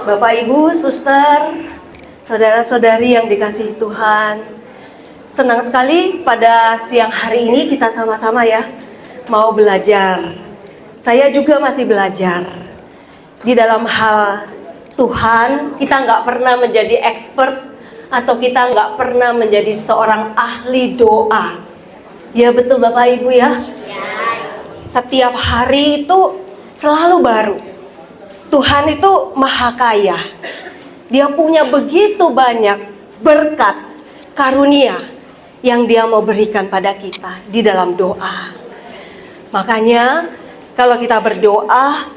Bapak, Ibu, Suster, saudara-saudari yang dikasihi Tuhan, senang sekali pada siang hari ini kita sama-sama ya mau belajar. Saya juga masih belajar. Di dalam hal Tuhan, kita nggak pernah menjadi expert atau kita nggak pernah menjadi seorang ahli doa. Ya betul Bapak Ibu ya. Setiap hari itu selalu baru. Tuhan itu maha kaya. Dia punya begitu banyak berkat, karunia yang Dia mau berikan pada kita di dalam doa. Makanya kalau kita berdoa,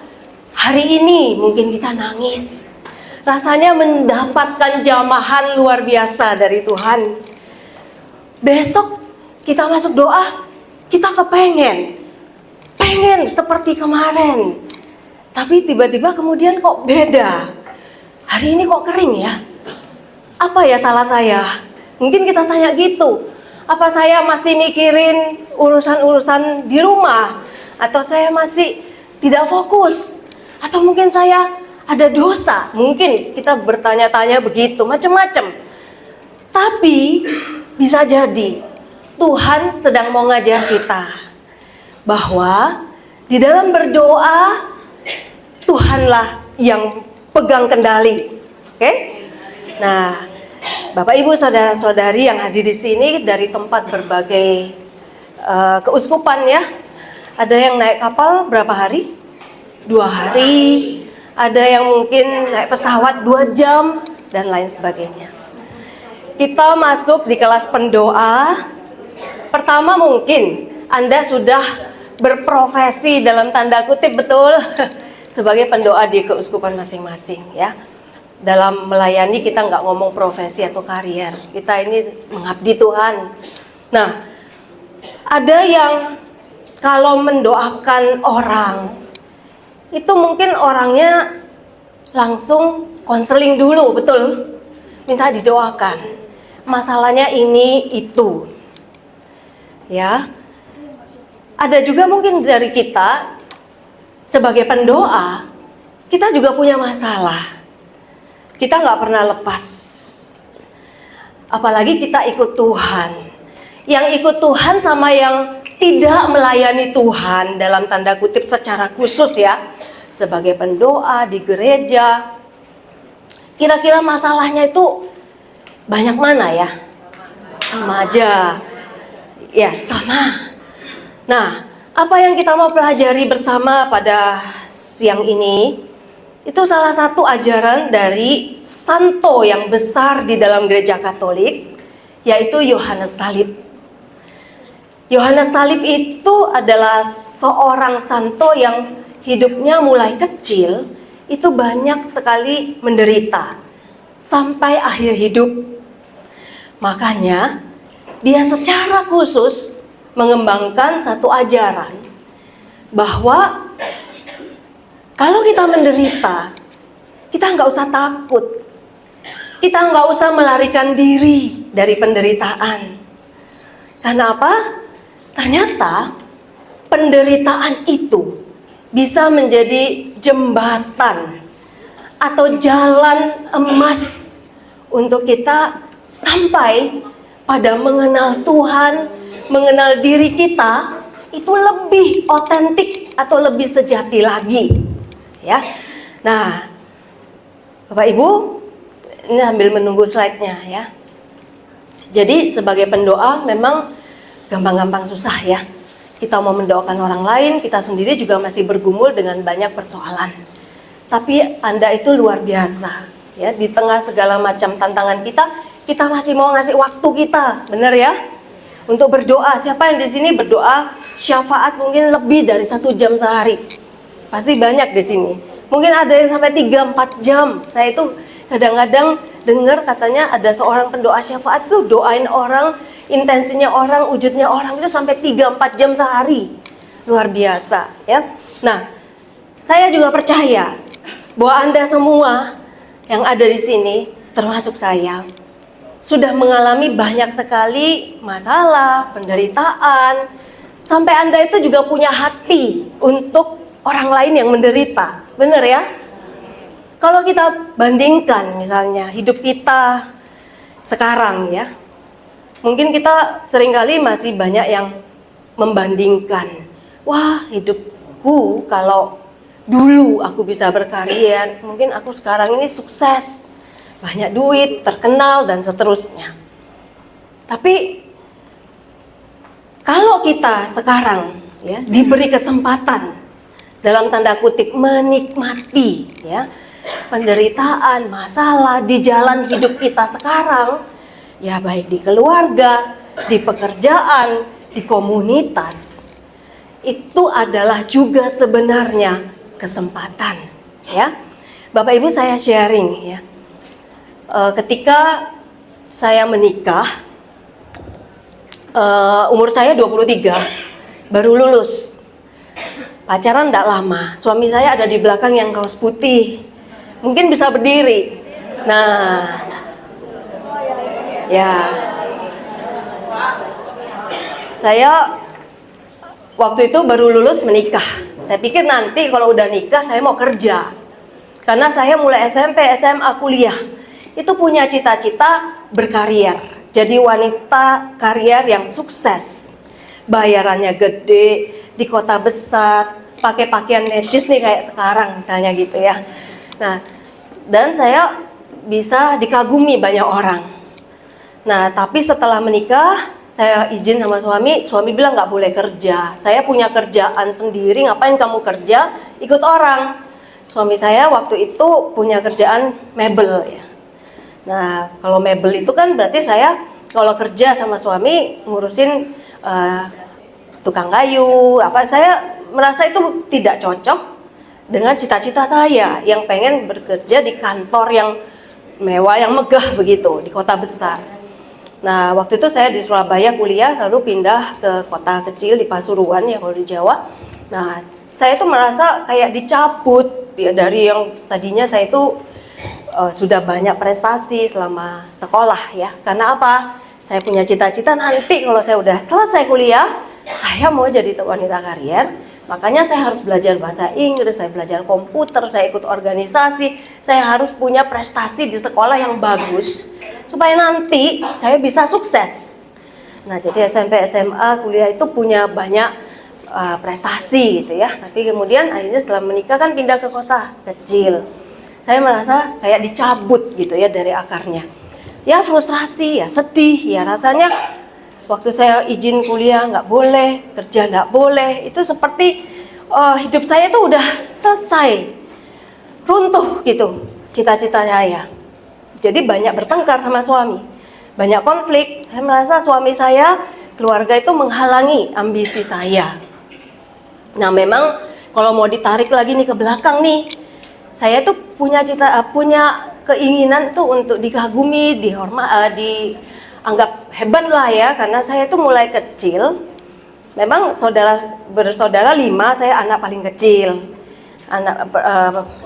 hari ini mungkin kita nangis. Rasanya mendapatkan jamahan luar biasa dari Tuhan. Besok kita masuk doa, kita pengen seperti kemarin. Tapi tiba-tiba kemudian kok beda. Hari ini kok kering ya? Apa ya salah saya? Mungkin kita tanya gitu. Apa saya masih mikirin urusan-urusan di rumah? Atau saya masih tidak fokus? Atau mungkin saya ada dosa? Mungkin kita bertanya-tanya begitu, macam-macam. Tapi bisa jadi Tuhan sedang mau ngajar kita bahwa di dalam berdoa Tuhanlah yang pegang kendali. Oke? Nah, Bapak Ibu saudara-saudari yang hadir di sini dari tempat berbagai keuskupan ya. Ada yang naik kapal berapa hari? 2 hari. Ada yang mungkin naik pesawat 2 jam dan lain sebagainya. Kita masuk di kelas pendoa. Pertama mungkin Anda sudah berprofesi dalam tanda kutip betul sebagai pendoa di keuskupan masing-masing ya. Dalam melayani kita nggak ngomong profesi atau karier, kita ini mengabdi Tuhan. Nah, ada yang kalau mendoakan orang itu mungkin orangnya langsung konseling dulu, betul? Minta didoakan. Masalahnya ini itu. Ya. Ada juga mungkin dari kita sebagai pendoa, kita juga punya masalah. Kita nggak pernah lepas. Apalagi kita ikut Tuhan. Yang ikut Tuhan sama yang tidak melayani Tuhan dalam tanda kutip secara khusus ya. Sebagai pendoa di gereja. Kira-kira masalahnya itu banyak mana ya? Sama aja. Ya, sama. Nah, apa yang kita mau pelajari bersama pada siang ini, itu salah satu ajaran dari santo yang besar di dalam gereja Katolik, yaitu Yohanes Salib. Yohanes Salib itu adalah seorang santo yang hidupnya mulai kecil, itu banyak sekali menderita, sampai akhir hidup. Makanya, dia secara khusus mengembangkan satu ajaran bahwa kalau kita menderita, kita nggak usah takut, kita nggak usah melarikan diri dari penderitaan. Karena apa? Ternyata penderitaan itu bisa menjadi jembatan atau jalan emas untuk kita sampai pada mengenal Tuhan, mengenal diri kita itu lebih otentik atau lebih sejati lagi, ya. Nah, Bapak Ibu, ini sambil menunggu slide-nya ya. Jadi sebagai pendoa memang gampang-gampang susah ya. Kita mau mendoakan orang lain, kita sendiri juga masih bergumul dengan banyak persoalan. Tapi Anda itu luar biasa, ya. Di tengah segala macam tantangan kita masih mau ngasih waktu kita, benar ya? Untuk berdoa. Siapa yang di sini berdoa syafaat mungkin lebih dari 1 jam sehari? Pasti banyak di sini. Mungkin ada yang sampai 3-4 jam. Saya itu kadang-kadang dengar katanya ada seorang pendoa syafaat tuh doain orang, intensinya orang, wujudnya orang itu sampai 3-4 jam sehari. Luar biasa ya. Nah, saya juga percaya bahwa Anda semua yang ada di sini, termasuk saya, sudah mengalami banyak sekali masalah, penderitaan, sampai Anda itu juga punya hati untuk orang lain yang menderita. Benar ya? Kalau kita bandingkan misalnya hidup kita sekarang ya, mungkin kita seringkali masih banyak yang membandingkan. Wah, hidupku kalau dulu aku bisa berkarya, mungkin aku sekarang ini sukses, banyak duit, terkenal, dan seterusnya. Tapi kalau kita sekarang ya diberi kesempatan dalam tanda kutip menikmati ya penderitaan, masalah di jalan hidup kita sekarang, ya baik di keluarga, di pekerjaan, di komunitas, itu adalah juga sebenarnya kesempatan ya. Bapak Ibu, saya sharing ya. Ketika saya menikah, umur saya 23, baru lulus. Pacaran tidak lama. Suami saya ada di belakang yang kaos putih, mungkin bisa berdiri. Nah, ya, saya waktu itu baru lulus menikah. Saya pikir nanti kalau udah nikah saya mau kerja. Karena saya mulai SMP, SMA, kuliah itu punya cita-cita berkarier. Jadi wanita karier yang sukses. Bayarannya gede, di kota besar, pakai pakaian necis nih kayak sekarang misalnya gitu ya. Nah, dan saya bisa dikagumi banyak orang. Nah, tapi setelah menikah, saya izin sama suami bilang nggak boleh kerja. Saya punya kerjaan sendiri, ngapain kamu kerja? Ikut orang. Suami saya waktu itu punya kerjaan mebel ya. Nah, kalau mebel itu kan berarti saya kalau kerja sama suami ngurusin tukang kayu, apa, saya merasa itu tidak cocok dengan cita-cita saya yang pengen bekerja di kantor yang mewah, yang megah begitu, di kota besar. Nah, waktu itu saya di Surabaya kuliah, lalu pindah ke kota kecil di Pasuruan ya kalau di Jawa. Nah, saya itu merasa kayak dicabut ya, dari yang tadinya saya itu sudah banyak prestasi selama sekolah ya. Karena apa? Saya punya cita-cita nanti kalau saya udah selesai kuliah, saya mau jadi wanita karier. Makanya saya harus belajar bahasa Inggris, saya belajar komputer, saya ikut organisasi, saya harus punya prestasi di sekolah yang bagus supaya nanti saya bisa sukses. Nah, jadi SMP, SMA, kuliah itu punya banyak prestasi gitu ya. Tapi kemudian akhirnya setelah menikah kan pindah ke kota kecil. Saya merasa kayak dicabut gitu ya dari akarnya. Ya frustrasi, ya sedih, ya rasanya waktu saya izin kuliah nggak boleh, kerja nggak boleh. Itu seperti hidup saya itu udah selesai, runtuh gitu cita-cita saya. Jadi banyak bertengkar sama suami, banyak konflik. Saya merasa suami saya, keluarga itu menghalangi ambisi saya. Nah, memang kalau mau ditarik lagi nih ke belakang nih, saya tuh punya keinginan tuh untuk dikagumi, dianggap hebat lah ya, karena saya tuh mulai kecil. Memang bersaudara 5, saya anak paling kecil.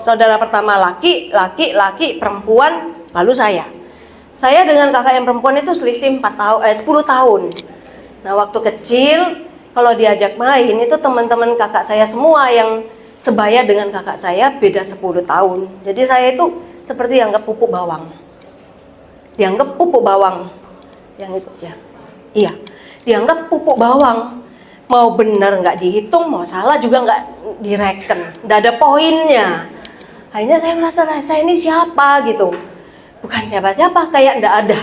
Saudara pertama laki, perempuan, lalu saya. Saya dengan kakak yang perempuan itu selisih 10 tahun. Nah, waktu kecil kalau diajak main itu teman-teman kakak saya semua yang sebaya dengan kakak saya, beda 10 tahun. Jadi saya itu seperti dianggap pupuk bawang. Dianggap pupuk bawang. Yang itu aja. Iya, dianggap pupuk bawang. Mau benar nggak dihitung, mau salah juga nggak direken. Nggak ada poinnya. Akhirnya saya merasa, saya ini siapa gitu. Bukan siapa-siapa, kayak nggak ada.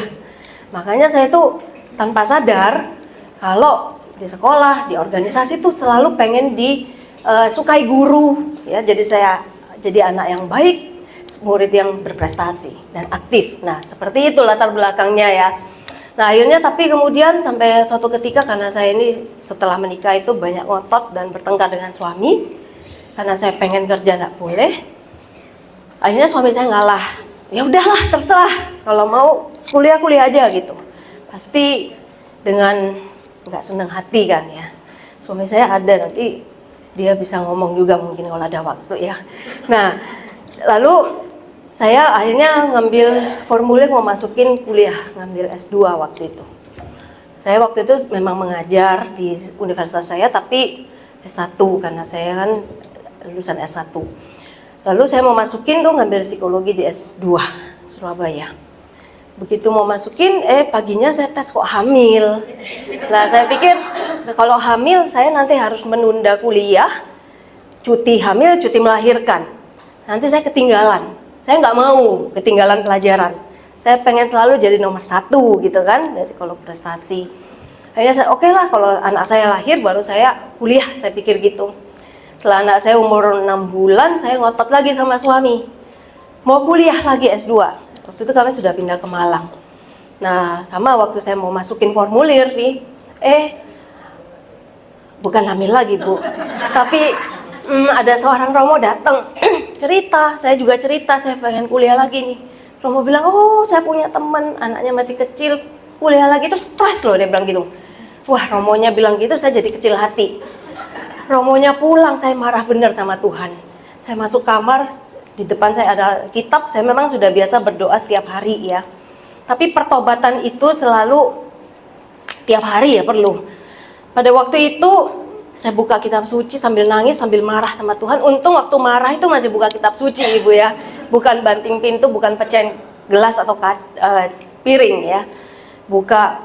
Makanya saya tuh tanpa sadar, kalau di sekolah, di organisasi tuh selalu pengen disukai guru. Ya, jadi saya jadi anak yang baik, murid yang berprestasi dan aktif. Nah, seperti itu latar belakangnya ya. Nah, akhirnya tapi kemudian sampai suatu ketika, karena saya ini setelah menikah itu banyak ngotot dan bertengkar dengan suami, karena saya pengen kerja nggak boleh. Akhirnya suami saya ngalah. Ya udahlah, terserah. Kalau mau kuliah aja gitu. Pasti dengan nggak senang hati kan ya. Suami saya ada, nanti dia bisa ngomong juga mungkin kalau ada waktu ya. Nah, lalu saya akhirnya ngambil formulir mau masukin kuliah, ngambil S2 waktu itu. Saya waktu itu memang mengajar di universitas saya, tapi S1 karena saya kan lulusan S1. Lalu saya mau masukin tuh ngambil psikologi di S2 Surabaya. Begitu mau masukin, paginya saya tes kok hamil. Nah saya pikir kalau hamil saya nanti harus menunda kuliah, cuti hamil, cuti melahirkan. Nanti saya ketinggalan. Saya nggak mau ketinggalan pelajaran. Saya pengen selalu jadi nomor 1 gitu kan, dari kalau prestasi. Akhirnya saya oke lah kalau anak saya lahir baru saya kuliah, saya pikir gitu. Setelah anak saya umur 6 bulan, saya ngotot lagi sama suami. Mau kuliah lagi S2. Waktu itu kami sudah pindah ke Malang. Nah, sama waktu saya mau masukin formulir nih, bukan hamil lagi Bu, tapi ada seorang Romo datang, cerita, saya juga cerita, saya pengen kuliah lagi nih. Romo bilang, oh saya punya teman, anaknya masih kecil, kuliah lagi itu stres loh, dia bilang gitu. Wah, Romonya bilang gitu, saya jadi kecil hati. Romonya pulang, saya marah bener sama Tuhan. Saya masuk kamar, di depan saya ada kitab, saya memang sudah biasa berdoa setiap hari ya. Tapi pertobatan itu selalu tiap hari ya perlu. Pada waktu itu, saya buka kitab suci sambil nangis, sambil marah sama Tuhan. Untung waktu marah itu masih buka kitab suci Ibu ya. Bukan banting pintu, bukan pecahin gelas atau piring ya. Buka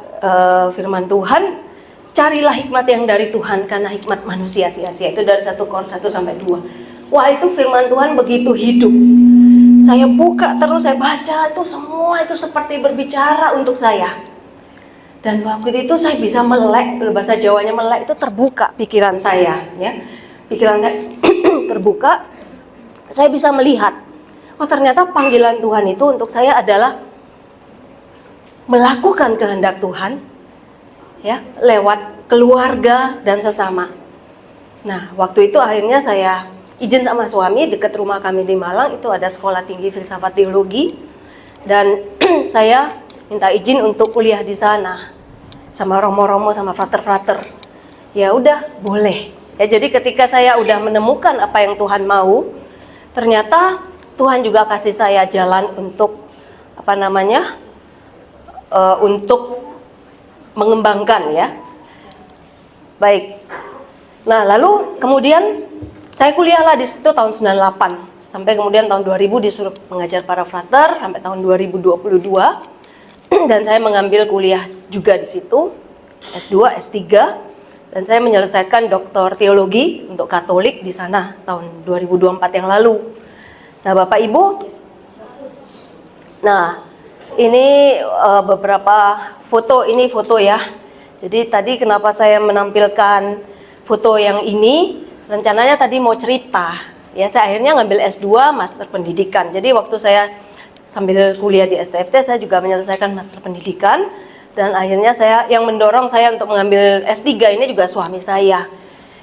firman Tuhan, carilah hikmat yang dari Tuhan, karena hikmat manusia sia-sia. Itu dari 1 Korintus 1 sampai 2. Wah, itu firman Tuhan begitu hidup. Saya buka terus, saya baca, itu semua itu seperti berbicara untuk saya. Dan waktu itu saya bisa melek, bahasa Jawanya melek, itu terbuka pikiran saya ya. Pikiran saya terbuka, saya bisa melihat, oh ternyata panggilan Tuhan itu untuk saya adalah melakukan kehendak Tuhan ya, lewat keluarga dan sesama. Nah, waktu itu akhirnya saya izin sama suami, dekat rumah kami di Malang itu ada sekolah tinggi filsafat teologi, dan saya minta izin untuk kuliah di sana sama romo-romo, sama frater-frater. Ya udah, boleh. Ya, jadi ketika saya udah menemukan apa yang Tuhan mau, ternyata Tuhan juga kasih saya jalan untuk untuk mengembangkan ya. Baik. Nah, lalu kemudian saya kuliahlah di situ tahun 98 sampai kemudian tahun 2000 disuruh mengajar para frater sampai tahun 2022. Dan saya mengambil kuliah juga di situ, S2, S3, dan saya menyelesaikan doktor teologi untuk Katolik di sana tahun 2024 yang lalu. Nah, Bapak Ibu, nah ini beberapa foto, ini foto ya. Jadi tadi kenapa saya menampilkan foto yang ini, rencananya tadi mau cerita. Ya, saya akhirnya ngambil S2, Master Pendidikan. Jadi waktu saya sambil kuliah di STFT, saya juga menyelesaikan master pendidikan, dan akhirnya yang mendorong saya untuk mengambil S3 ini juga suami saya.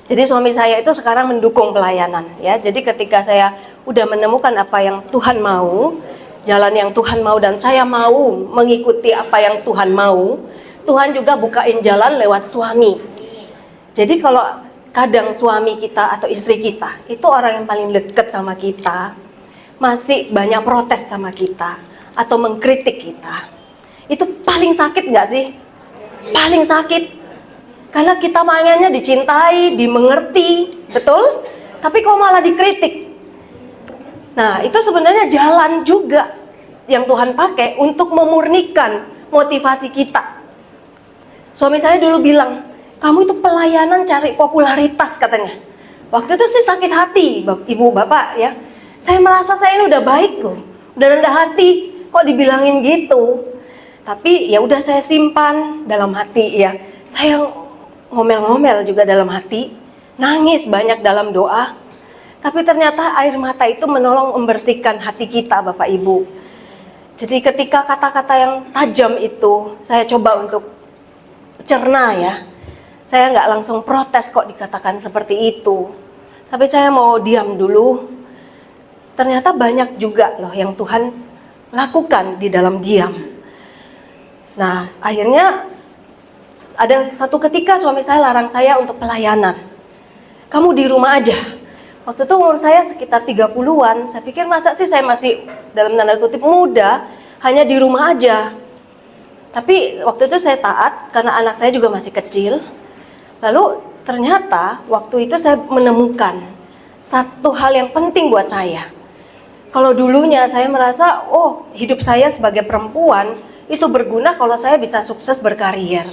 Jadi suami saya itu sekarang mendukung pelayanan ya. Jadi ketika saya udah menemukan apa yang Tuhan mau, jalan yang Tuhan mau, dan saya mau mengikuti apa yang Tuhan mau, Tuhan juga bukain jalan lewat suami. Jadi kalau kadang suami kita atau istri kita itu orang yang paling dekat sama kita, masih banyak protes sama kita atau mengkritik kita, itu paling sakit nggak sih? Paling sakit, karena kita pengennya dicintai, dimengerti, betul? Tapi kok malah dikritik. Nah, itu sebenarnya jalan juga yang Tuhan pakai untuk memurnikan motivasi kita. Suami saya dulu bilang, kamu itu pelayanan cari popularitas katanya. Waktu itu sih sakit hati, ibu bapak ya. Saya merasa saya ini udah baik loh, udah rendah hati, kok dibilangin gitu. Tapi ya udah saya simpan dalam hati ya. Saya ngomel-ngomel juga dalam hati, nangis banyak dalam doa. Tapi ternyata air mata itu menolong membersihkan hati kita, Bapak Ibu. Jadi ketika kata-kata yang tajam itu saya coba untuk cerna ya. Saya nggak langsung protes kok dikatakan seperti itu. Tapi saya mau diam dulu. Ternyata banyak juga loh yang Tuhan lakukan di dalam diam. Nah, akhirnya ada satu ketika suami saya larang saya untuk pelayanan. Kamu di rumah aja. Waktu itu umur saya sekitar 30-an. Saya pikir masa sih saya masih dalam tanda kutip muda, hanya di rumah aja. Tapi waktu itu saya taat karena anak saya juga masih kecil. Lalu ternyata waktu itu saya menemukan satu hal yang penting buat saya. Kalau dulunya saya merasa, oh hidup saya sebagai perempuan itu berguna kalau saya bisa sukses berkarir.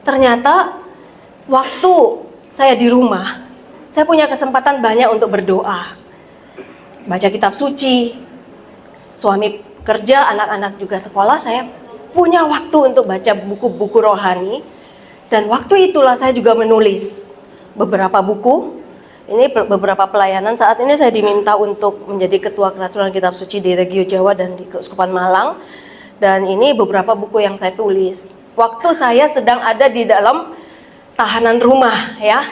Ternyata waktu saya di rumah, saya punya kesempatan banyak untuk berdoa. Baca kitab suci, suami kerja, anak-anak juga sekolah, saya punya waktu untuk baca buku-buku rohani. Dan waktu itulah saya juga menulis beberapa buku. Ini beberapa pelayanan. Saat ini saya diminta untuk menjadi ketua kerasulan kitab suci di Regio Jawa dan di Keuskupan Malang. Dan ini beberapa buku yang saya tulis. Waktu saya sedang ada di dalam tahanan rumah, ya.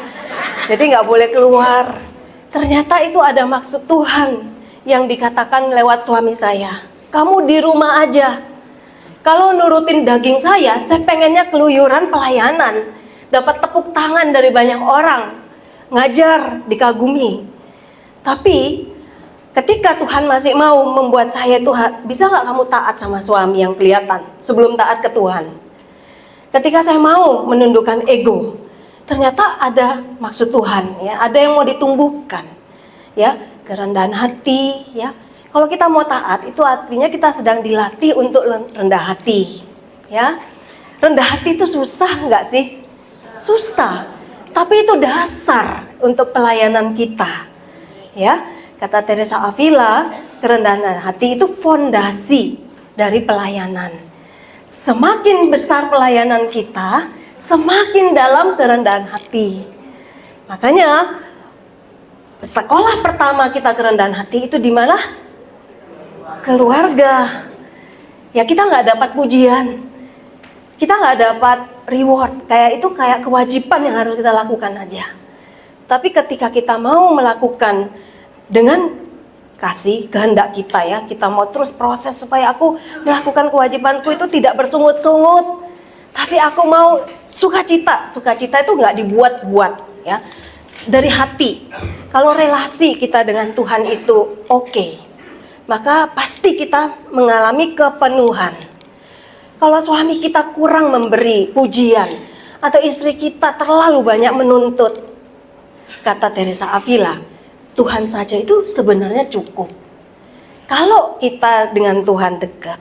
Jadi nggak boleh keluar. Ternyata itu ada maksud Tuhan yang dikatakan lewat suami saya. Kamu di rumah aja. Kalau nurutin daging saya pengennya keluyuran pelayanan, dapat tepuk tangan dari banyak orang, ngajar, dikagumi. Tapi ketika Tuhan masih mau membuat saya, Tuhan, bisa nggak kamu taat sama suami yang kelihatan sebelum taat ke Tuhan? Ketika saya mau menundukkan ego, ternyata ada maksud Tuhan, ya, ada yang mau ditumbuhkan, ya, kerendahan hati, ya. Kalau kita mau taat, itu artinya kita sedang dilatih untuk rendah hati, ya. Rendah hati itu susah nggak sih? Susah, tapi itu dasar untuk pelayanan kita, ya. Kata Teresa Avila, kerendahan hati itu fondasi dari pelayanan. Semakin besar pelayanan kita, semakin dalam kerendahan hati. Makanya sekolah pertama kita kerendahan hati itu di mana? Keluarga. Ya, kita nggak dapat pujian, kita nggak dapat reward, kayak kewajiban yang harus kita lakukan aja. Tapi ketika kita mau melakukan dengan kasih kehendak kita, ya, kita mau terus proses supaya aku melakukan kewajibanku itu tidak bersungut-sungut, tapi aku mau sukacita. Sukacita itu nggak dibuat-buat, ya, dari hati. Kalau relasi kita dengan Tuhan itu oke, maka pasti kita mengalami kepenuhan. Kalau suami kita kurang memberi pujian, atau istri kita terlalu banyak menuntut, kata Teresa Avila, Tuhan saja itu sebenarnya cukup. Kalau kita dengan Tuhan dekat,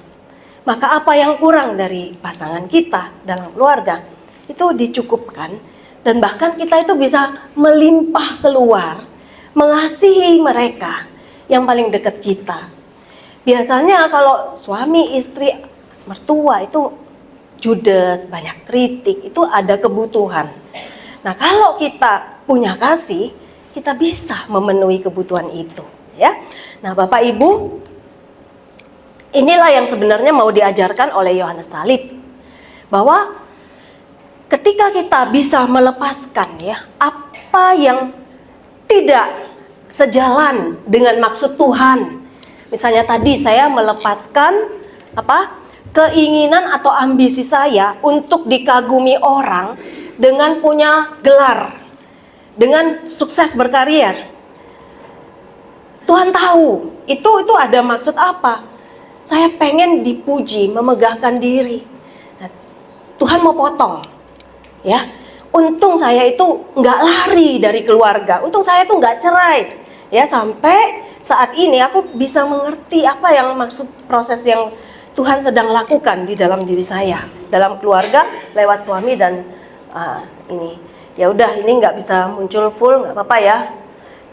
maka apa yang kurang dari pasangan kita dalam keluarga itu dicukupkan, dan bahkan kita itu bisa melimpah keluar, mengasihi mereka yang paling dekat kita. Biasanya kalau suami, istri, mertua itu judes, banyak kritik, itu ada kebutuhan. Nah, kalau kita punya kasih, kita bisa memenuhi kebutuhan itu, ya. Nah, Bapak Ibu, inilah yang sebenarnya mau diajarkan oleh Yohanes Salib, bahwa ketika kita bisa melepaskan, ya, apa yang tidak sejalan dengan maksud Tuhan. Misalnya tadi saya melepaskan keinginan atau ambisi saya untuk dikagumi orang dengan punya gelar, dengan sukses berkarir. Tuhan tahu itu ada maksud apa. Saya pengen dipuji, memegahkan diri. Nah, Tuhan mau potong, ya. Untung saya itu nggak lari dari keluarga. Untung saya itu nggak cerai, ya, sampai saat ini aku bisa mengerti apa yang maksud proses yang Tuhan sedang lakukan di dalam diri saya, dalam keluarga, lewat suami dan ini. Ya udah, ini nggak bisa muncul full, nggak apa-apa, ya.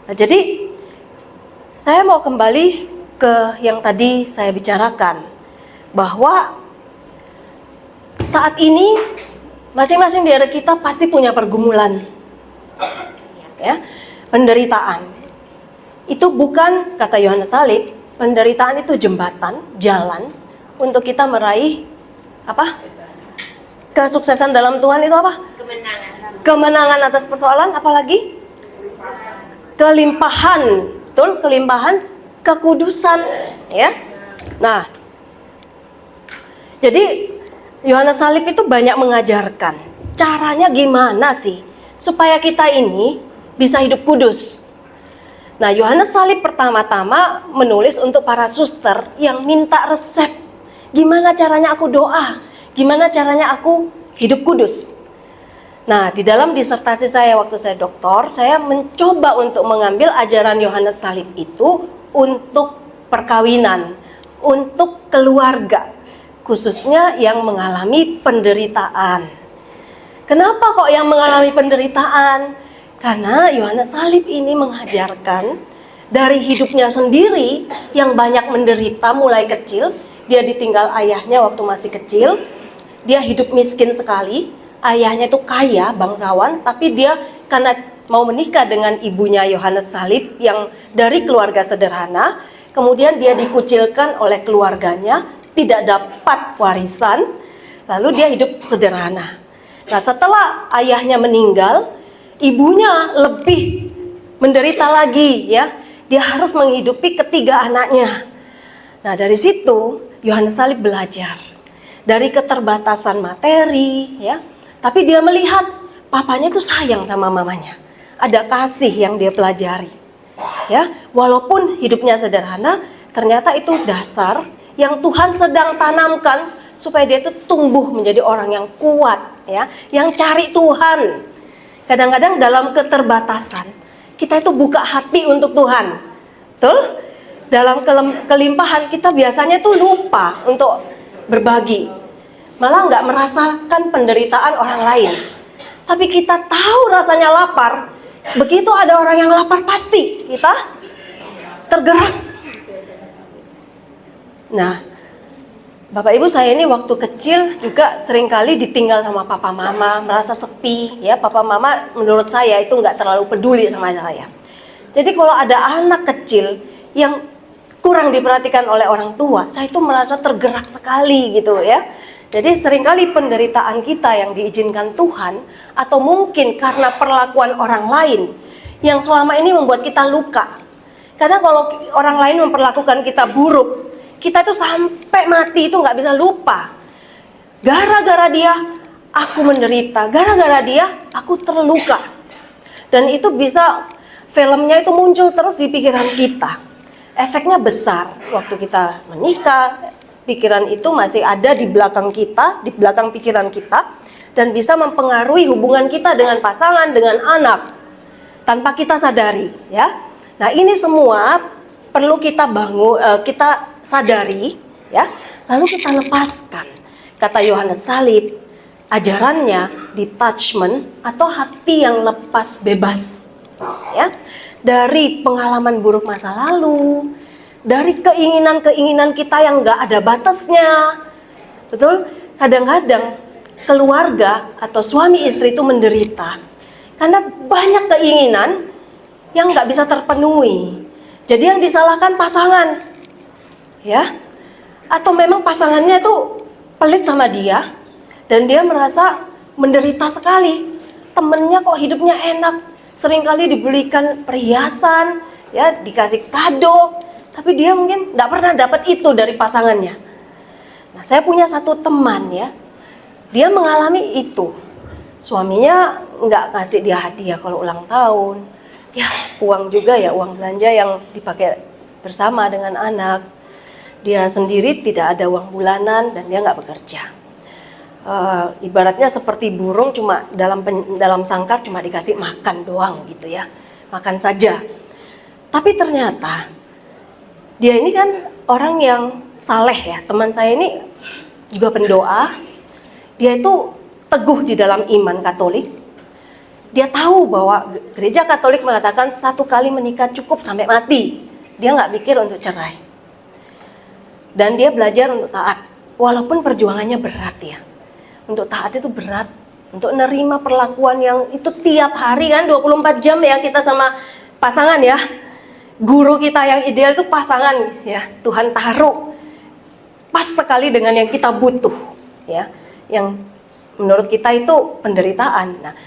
Nah, jadi saya mau kembali ke yang tadi saya bicarakan, bahwa saat ini masing-masing dari kita pasti punya pergumulan, ya, penderitaan. Itu bukan, kata Yohanes Salib, penderitaan itu jembatan, jalan untuk kita meraih apa? Kesuksesan dalam Tuhan itu apa? Kemenangan atas persoalan, apalagi? Kelimpahan, betul, kelimpahan kekudusan, ya. Nah, jadi Yohanes Salib itu banyak mengajarkan caranya gimana sih supaya kita ini bisa hidup kudus. Nah, Yohanes Salib pertama-tama menulis untuk para suster yang minta resep. Gimana caranya aku doa? gimana caranya aku hidup kudus. Nah, di dalam disertasi saya waktu saya doktor, saya mencoba untuk mengambil ajaran Yohanes Salib itu untuk perkawinan, untuk keluarga, khususnya yang mengalami penderitaan. Kenapa kok yang mengalami penderitaan? Karena Yohanes Salib ini mengajarkan dari hidupnya sendiri yang banyak menderita mulai kecil. Dia ditinggal ayahnya waktu masih kecil. Dia hidup miskin sekali. Ayahnya itu kaya, bangsawan, tapi dia karena mau menikah dengan ibunya Yohanes Salib yang dari keluarga sederhana, kemudian dia dikucilkan oleh keluarganya, tidak dapat warisan, lalu dia hidup sederhana. Nah, setelah ayahnya meninggal, ibunya lebih menderita lagi ya. Dia harus menghidupi ketiga anaknya. Nah, dari situ Yohanes Salib belajar dari keterbatasan materi ya. Tapi dia melihat papanya tuh sayang sama mamanya. Ada kasih yang dia pelajari. Ya, walaupun hidupnya sederhana, ternyata itu dasar yang Tuhan sedang tanamkan supaya dia itu tumbuh menjadi orang yang kuat ya, yang cari Tuhan. Kadang-kadang dalam keterbatasan, kita itu buka hati untuk Tuhan. Betul? Dalam kelimpahan kita biasanya tuh lupa untuk berbagi. Malah nggak merasakan penderitaan orang lain. Tapi kita tahu rasanya lapar. Begitu ada orang yang lapar, pasti kita tergerak. Nah, Bapak Ibu, saya ini waktu kecil juga seringkali ditinggal sama papa mama, merasa sepi ya. Papa mama menurut saya itu nggak terlalu peduli sama saya. Jadi kalau ada anak kecil yang kurang diperhatikan oleh orang tua, saya itu merasa tergerak sekali gitu ya. Jadi seringkali penderitaan kita yang diizinkan Tuhan, atau mungkin karena perlakuan orang lain yang selama ini membuat kita luka. Karena kalau orang lain memperlakukan kita buruk, kita tuh sampai mati itu nggak bisa lupa. Gara-gara dia, aku menderita. Gara-gara dia, aku terluka. Dan itu bisa, filmnya itu muncul terus di pikiran kita. Efeknya besar waktu kita menikah. Pikiran itu masih ada di belakang kita, di belakang pikiran kita, dan bisa mempengaruhi hubungan kita dengan pasangan, dengan anak, tanpa kita sadari, ya. Nah, ini semua perlu kita kita sadari, ya. Lalu kita lepaskan. Kata Yohanes Salib, ajarannya detachment atau hati yang lepas bebas, ya, dari pengalaman buruk masa lalu. Dari keinginan-keinginan kita yang nggak ada batasnya. Betul? Kadang-kadang keluarga atau suami istri itu menderita karena banyak keinginan yang nggak bisa terpenuhi. Jadi yang disalahkan pasangan, ya, atau memang pasangannya tuh pelit sama dia dan dia merasa menderita sekali. Temennya kok hidupnya enak, seringkali dibelikan perhiasan, ya, dikasih kado. Tapi dia mungkin tidak pernah dapat itu dari pasangannya. Nah, saya punya satu teman ya, dia mengalami itu. Suaminya nggak kasih dia hadiah kalau ulang tahun. Ya, uang juga ya, uang belanja yang dipakai bersama dengan anak. Dia sendiri tidak ada uang bulanan dan dia nggak bekerja. Ibaratnya seperti burung cuma dalam sangkar cuma dikasih makan doang gitu ya, makan saja. Tapi ternyata dia ini kan orang yang saleh ya, teman saya ini juga pendoa. Dia itu teguh di dalam iman Katolik. Dia tahu bahwa gereja Katolik mengatakan 1 kali menikah cukup sampai mati. Dia nggak mikir untuk cerai. Dan dia belajar untuk taat, walaupun perjuangannya berat ya. Untuk taat itu berat, untuk nerima perlakuan yang itu tiap hari kan 24 jam ya kita sama pasangan ya. Guru kita yang ideal itu pasangan ya, Tuhan taruh pas sekali dengan yang kita butuh ya, yang menurut kita itu penderitaan. Nah,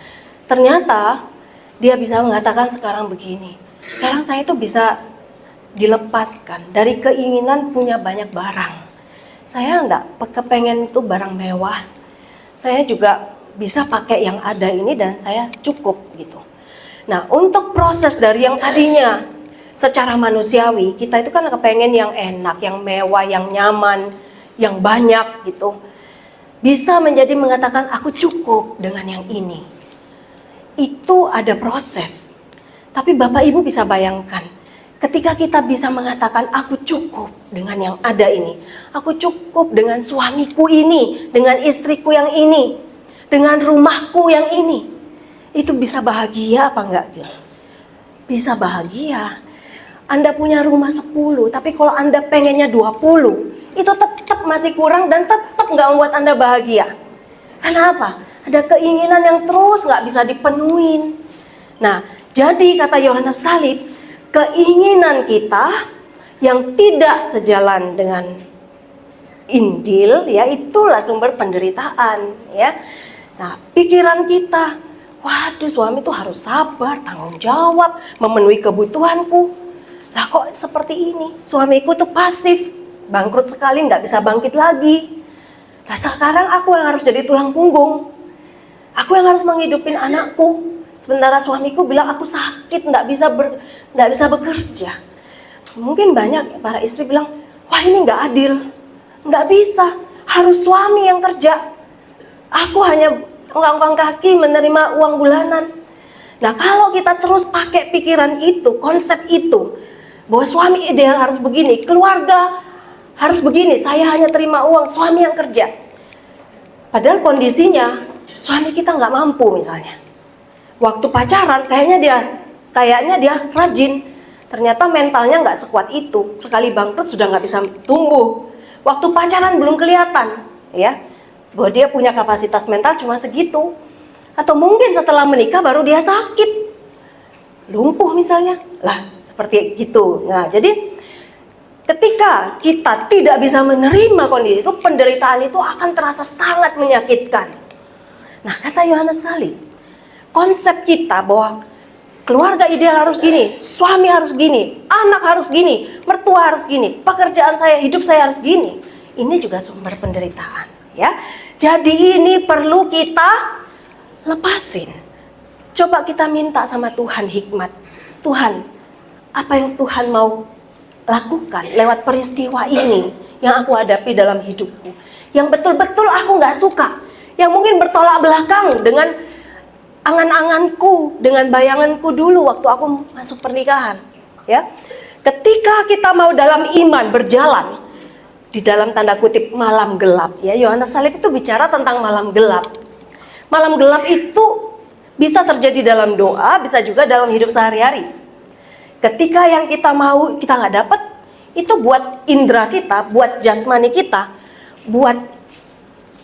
ternyata dia bisa mengatakan sekarang begini, sekarang saya itu bisa dilepaskan dari keinginan punya banyak barang. Saya enggak kepengen itu barang mewah, saya juga bisa pakai yang ada ini dan saya cukup gitu. Nah, untuk proses dari yang tadinya secara manusiawi, kita itu kan kepengen yang enak, yang mewah, yang nyaman, yang banyak gitu. bisa menjadi mengatakan aku cukup dengan yang ini. Itu ada proses. Tapi Bapak Ibu bisa bayangkan, ketika kita bisa mengatakan aku cukup dengan yang ada ini, aku cukup dengan suamiku ini, dengan istriku yang ini, dengan rumahku yang ini, itu bisa bahagia apa enggak? Bisa bahagia. Anda punya rumah 10, tapi kalau Anda pengennya 20, itu tetap masih kurang dan tetap nggak membuat Anda bahagia. Kenapa? Ada keinginan yang terus nggak bisa dipenuhin. Nah, jadi kata Yohanes Salib, keinginan kita yang tidak sejalan dengan Injil, ya itulah sumber penderitaan, ya. Nah, pikiran kita, waduh suami tuh harus sabar, tanggung jawab, memenuhi kebutuhanku. Lah kok seperti ini, suamiku tuh pasif, bangkrut sekali, nggak bisa bangkit lagi. Lah sekarang aku yang harus jadi tulang punggung, aku yang harus menghidupin anakku. Sementara suamiku bilang aku sakit, nggak bisa bekerja. Mungkin banyak para istri bilang, wah ini nggak adil, nggak bisa, harus suami yang kerja. Aku hanya ngangkang kaki menerima uang bulanan. Nah kalau kita terus pakai pikiran itu, konsep itu, bahwa suami ideal harus begini, keluarga harus begini, saya hanya terima uang, suami yang kerja. Padahal kondisinya suami kita nggak mampu misalnya. Waktu pacaran kayaknya dia rajin, ternyata mentalnya nggak sekuat itu. Sekali bangkrut sudah nggak bisa tumbuh. Waktu pacaran belum kelihatan, ya, bahwa dia punya kapasitas mental cuma segitu. Atau mungkin setelah menikah baru dia sakit, lumpuh misalnya, lah. Seperti gitu. Nah, jadi ketika kita tidak bisa menerima kondisi itu, penderitaan itu akan terasa sangat menyakitkan. Nah, kata Yohanes Salib, konsep kita bahwa keluarga ideal harus gini, suami harus gini, anak harus gini, mertua harus gini, pekerjaan saya, hidup saya harus gini. Ini juga sumber penderitaan, ya. Jadi ini perlu kita lepasin. Coba kita minta sama Tuhan hikmat. Tuhan, apa yang Tuhan mau lakukan lewat peristiwa ini yang aku hadapi dalam hidupku, yang betul-betul aku gak suka, yang mungkin bertolak belakang dengan angan-anganku, dengan bayanganku dulu waktu aku masuk pernikahan, ya. Ketika kita mau dalam iman berjalan di dalam tanda kutip malam gelap, ya, Yohanes Salib itu bicara tentang malam gelap. Malam gelap itu bisa terjadi dalam doa, bisa juga dalam hidup sehari-hari. Ketika yang kita mau kita nggak dapat, itu buat indera kita, buat jasmani kita, buat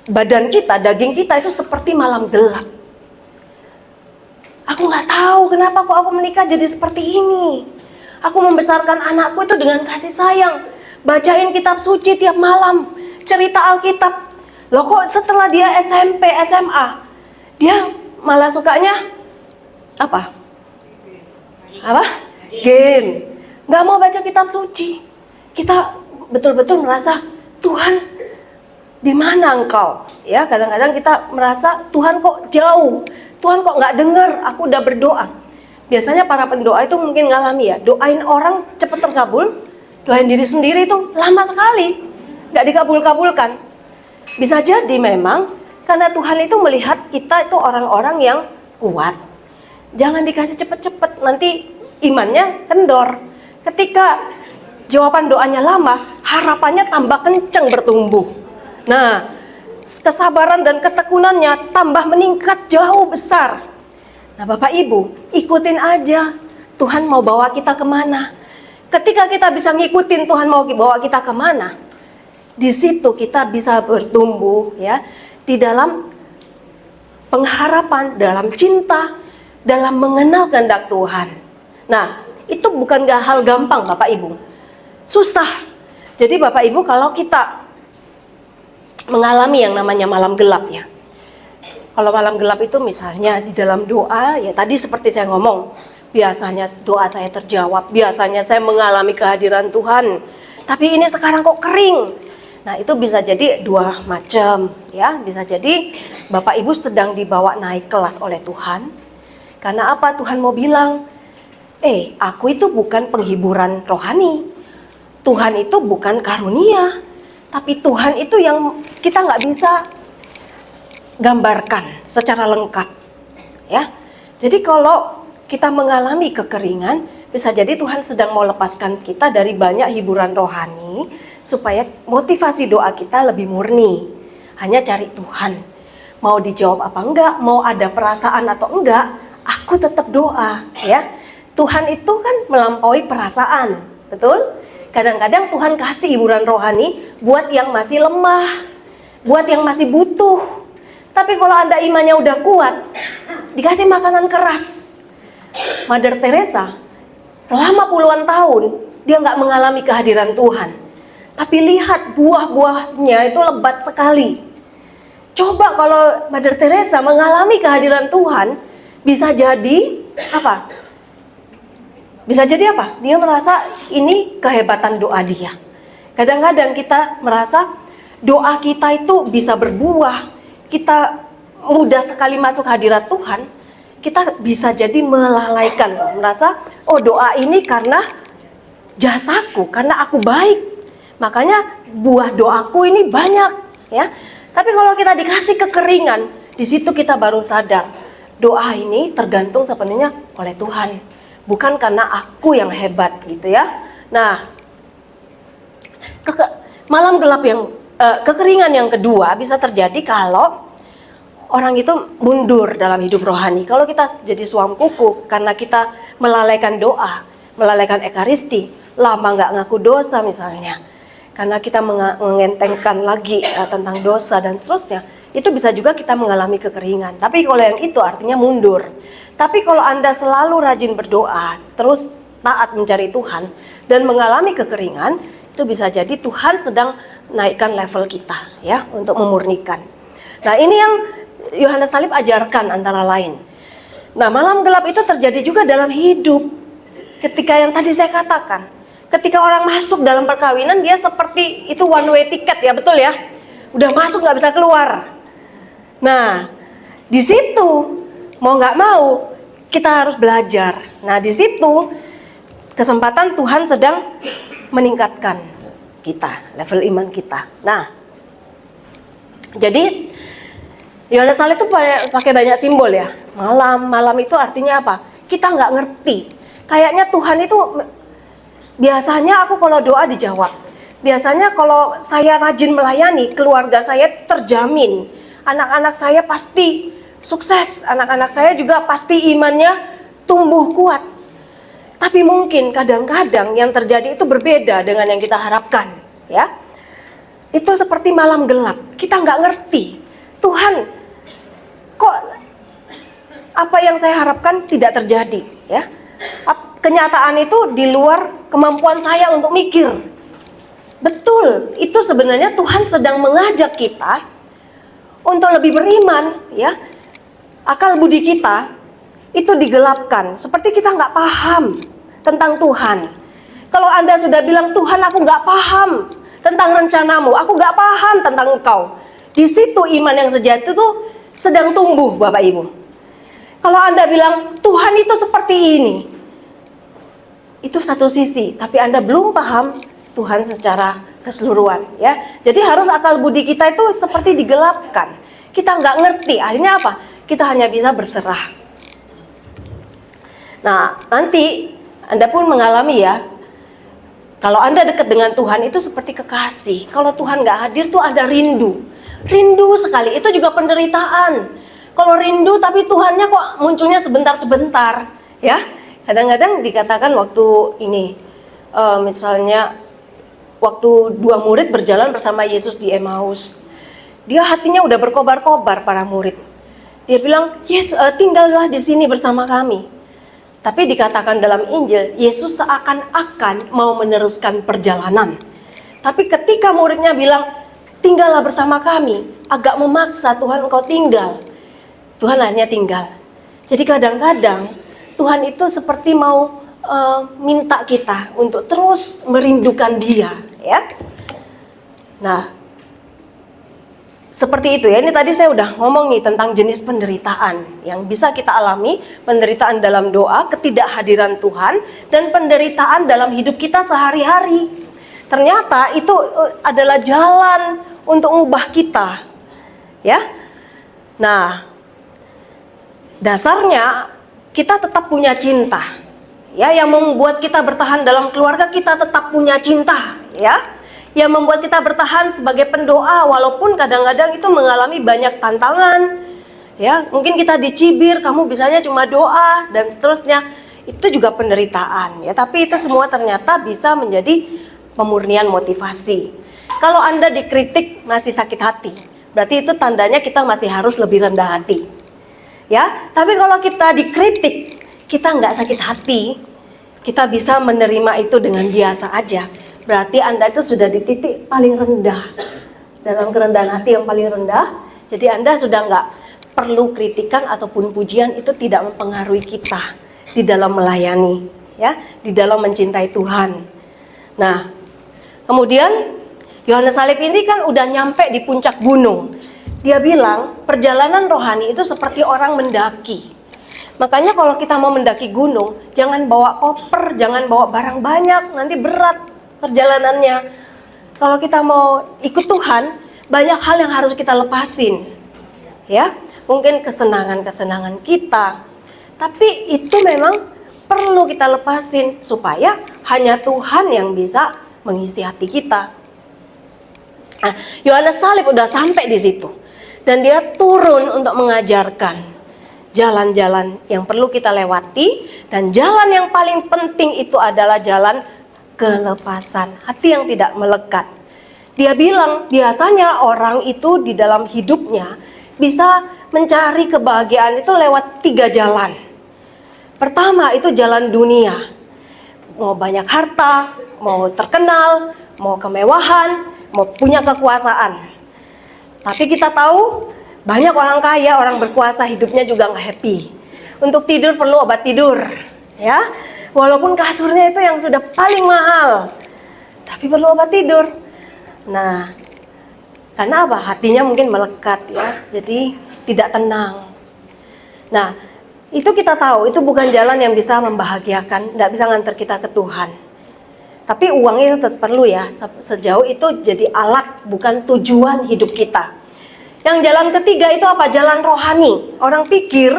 badan kita, daging kita itu seperti malam gelap. Aku nggak tahu kenapa kok aku menikah jadi seperti ini. Aku membesarkan anakku itu dengan kasih sayang, bacain kitab suci tiap malam, cerita Alkitab. Loh kok setelah dia SMP, SMA, dia malah sukanya apa? Game, nggak mau baca kitab suci. Kita betul-betul merasa, Tuhan di mana engkau? Ya, kadang-kadang kita merasa Tuhan kok jauh, Tuhan kok nggak dengar. Aku udah berdoa. Biasanya para pendoa itu mungkin ngalami ya, doain orang cepet terkabul, doain diri sendiri itu lama sekali, nggak dikabul-kabulkan. Bisa jadi memang karena Tuhan itu melihat kita itu orang-orang yang kuat. Jangan dikasih cepet-cepet, nanti imannya kendor. Ketika jawaban doanya lama, harapannya tambah kenceng bertumbuh. Nah, kesabaran dan ketekunannya tambah meningkat jauh besar. Nah, Bapak Ibu, ikutin aja Tuhan mau bawa kita kemana. Ketika kita bisa ngikutin Tuhan mau bawa kita kemana, di situ kita bisa bertumbuh, ya, di dalam pengharapan, dalam cinta, dalam mengenal kehendak Tuhan. Nah, itu bukan hal gampang Bapak Ibu. Susah. Jadi Bapak Ibu kalau kita mengalami yang namanya malam gelap, ya. Kalau malam gelap itu misalnya di dalam doa, ya tadi seperti saya ngomong, biasanya doa saya terjawab, biasanya saya mengalami kehadiran Tuhan. Tapi ini sekarang kok kering. Nah, itu bisa jadi dua macam, ya. Bisa jadi Bapak Ibu sedang dibawa naik kelas oleh Tuhan. Karena apa? Tuhan mau bilang, aku itu bukan penghiburan rohani. Tuhan itu bukan karunia. Tapi Tuhan itu yang kita nggak bisa gambarkan secara lengkap, ya. Jadi kalau kita mengalami kekeringan, bisa jadi Tuhan sedang mau lepaskan kita dari banyak hiburan rohani supaya motivasi doa kita lebih murni. Hanya cari Tuhan. Mau dijawab apa enggak, mau ada perasaan atau enggak, aku tetap doa, ya. Tuhan itu kan melampaui perasaan, betul? Kadang-kadang Tuhan kasih hiburan rohani buat yang masih lemah, buat yang masih butuh. Tapi kalau Anda imannya udah kuat, dikasih makanan keras. Mother Teresa selama puluhan tahun dia nggak mengalami kehadiran Tuhan. Tapi lihat buah-buahnya itu lebat sekali. Coba kalau Mother Teresa mengalami kehadiran Tuhan, bisa jadi apa? Bisa jadi apa? Dia merasa ini kehebatan doa dia. Kadang-kadang kita merasa doa kita itu bisa berbuah. Kita mudah sekali masuk hadirat Tuhan. Kita bisa jadi melalaikan. Merasa, oh doa ini karena jasaku, karena aku baik. Makanya buah doaku ini banyak. Ya. Tapi kalau kita dikasih kekeringan, di situ kita baru sadar. Doa ini tergantung sepenuhnya oleh Tuhan. Bukan karena aku yang hebat gitu ya. Nah, malam gelap yang kekeringan yang kedua bisa terjadi kalau orang itu mundur dalam hidup rohani. Kalau kita jadi suam kuku karena kita melalaikan doa, melalaikan ekaristi, lama nggak ngaku dosa misalnya, karena kita mengentengkan lagi tentang dosa dan seterusnya, itu bisa juga kita mengalami kekeringan. Tapi kalau yang itu artinya mundur. Tapi kalau Anda selalu rajin berdoa, terus taat mencari Tuhan, dan mengalami kekeringan, itu bisa jadi Tuhan sedang naikkan level kita, ya, untuk memurnikan. Nah, ini yang Yohanes Salib ajarkan antara lain. Nah, malam gelap itu terjadi juga dalam hidup. Ketika yang tadi saya katakan, ketika orang masuk dalam perkawinan, dia seperti itu one way ticket, ya, betul ya? Udah masuk nggak bisa keluar. Nah, di situ mau nggak mau kita harus belajar. Nah, di situ kesempatan Tuhan sedang meningkatkan kita, level iman kita. Nah, jadi Yohanes Salib itu pakai banyak simbol ya. Malam itu artinya apa? Kita nggak ngerti. Kayaknya Tuhan itu biasanya aku kalau doa dijawab. Biasanya kalau saya rajin melayani, keluarga saya terjamin. Anak-anak saya pasti sukses, anak-anak saya juga pasti imannya tumbuh kuat. Tapi mungkin kadang-kadang yang terjadi itu berbeda dengan yang kita harapkan, ya. Itu seperti malam gelap, kita nggak ngerti. Tuhan, kok apa yang saya harapkan tidak terjadi, ya. Kenyataan itu di luar kemampuan saya untuk mikir. Betul, itu sebenarnya Tuhan sedang mengajak kita untuk lebih beriman, ya. Akal budi kita itu digelapkan, seperti kita nggak paham tentang Tuhan. Kalau Anda sudah bilang, Tuhan aku nggak paham tentang rencanamu, aku nggak paham tentang Engkau, di situ iman yang sejati itu sedang tumbuh, Bapak Ibu. Kalau Anda bilang, Tuhan itu seperti ini, itu satu sisi, tapi Anda belum paham Tuhan secara keseluruhan, ya. Jadi harus akal budi kita itu seperti digelapkan. Kita nggak ngerti, akhirnya apa? Kita hanya bisa berserah. Nah, nanti Anda pun mengalami ya, kalau Anda dekat dengan Tuhan itu seperti kekasih. Kalau Tuhan nggak hadir tuh ada rindu. Rindu sekali, itu juga penderitaan. Kalau rindu tapi Tuhannya kok munculnya sebentar-sebentar, ya. Kadang-kadang dikatakan waktu ini, misalnya waktu dua murid berjalan bersama Yesus di Emmaus, dia hatinya udah berkobar-kobar para murid. Dia bilang, Yesus, tinggallah di sini bersama kami. Tapi dikatakan dalam Injil, Yesus seakan-akan mau meneruskan perjalanan. Tapi ketika muridnya bilang, tinggallah bersama kami, agak memaksa, Tuhan engkau tinggal. Tuhan akhirnya tinggal. Jadi kadang-kadang Tuhan itu seperti mau minta kita untuk terus merindukan Dia, ya. Nah, seperti itu ya, ini tadi saya udah ngomong nih tentang jenis penderitaan yang bisa kita alami. Penderitaan dalam doa, ketidakhadiran Tuhan, dan penderitaan dalam hidup kita sehari-hari. Ternyata itu adalah jalan untuk mengubah kita, ya. Nah, dasarnya kita tetap punya cinta. Ya, yang membuat kita bertahan dalam keluarga, kita tetap punya cinta, ya. Yang membuat kita bertahan sebagai pendoa walaupun kadang-kadang itu mengalami banyak tantangan. Ya, mungkin kita dicibir, kamu bisanya cuma doa dan seterusnya. Itu juga penderitaan, ya. Tapi itu semua ternyata bisa menjadi pemurnian motivasi. Kalau Anda dikritik masih sakit hati, berarti itu tandanya kita masih harus lebih rendah hati. Ya, tapi kalau kita dikritik, kita nggak sakit hati, kita bisa menerima itu dengan biasa aja. Berarti Anda itu sudah di titik paling rendah, dalam kerendahan hati yang paling rendah. Jadi Anda sudah nggak perlu kritikan ataupun pujian, itu tidak mempengaruhi kita di dalam melayani, ya, di dalam mencintai Tuhan. Nah, kemudian Yohanes Salib ini kan udah nyampe di puncak gunung. Dia bilang perjalanan rohani itu seperti orang mendaki. Makanya kalau kita mau mendaki gunung, jangan bawa koper, jangan bawa barang banyak, nanti berat perjalanannya. Kalau kita mau ikut Tuhan, banyak hal yang harus kita lepasin. Ya, mungkin kesenangan-kesenangan kita. Tapi itu memang perlu kita lepasin supaya hanya Tuhan yang bisa mengisi hati kita. Nah, Yohanes Salib udah sampai di situ dan dia turun untuk mengajarkan jalan-jalan yang perlu kita lewati, dan jalan yang paling penting itu adalah jalan kelepasan hati yang tidak melekat. Dia bilang biasanya orang itu di dalam hidupnya bisa mencari kebahagiaan itu lewat 3 jalan. Pertama itu jalan dunia, mau banyak harta, mau terkenal, mau kemewahan, mau punya kekuasaan. Tapi kita tahu banyak orang kaya, orang berkuasa hidupnya juga nggak happy. Untuk tidur perlu obat tidur, ya. Walaupun kasurnya itu yang sudah paling mahal, tapi perlu obat tidur. Nah, karena apa? Hatinya mungkin melekat, ya. Jadi tidak tenang. Nah, itu kita tahu itu bukan jalan yang bisa membahagiakan, tidak bisa ngantar kita ke Tuhan. Tapi uangnya tetap perlu, ya, sejauh itu jadi alat, bukan tujuan hidup kita. Yang jalan ketiga itu apa? Jalan rohani. Orang pikir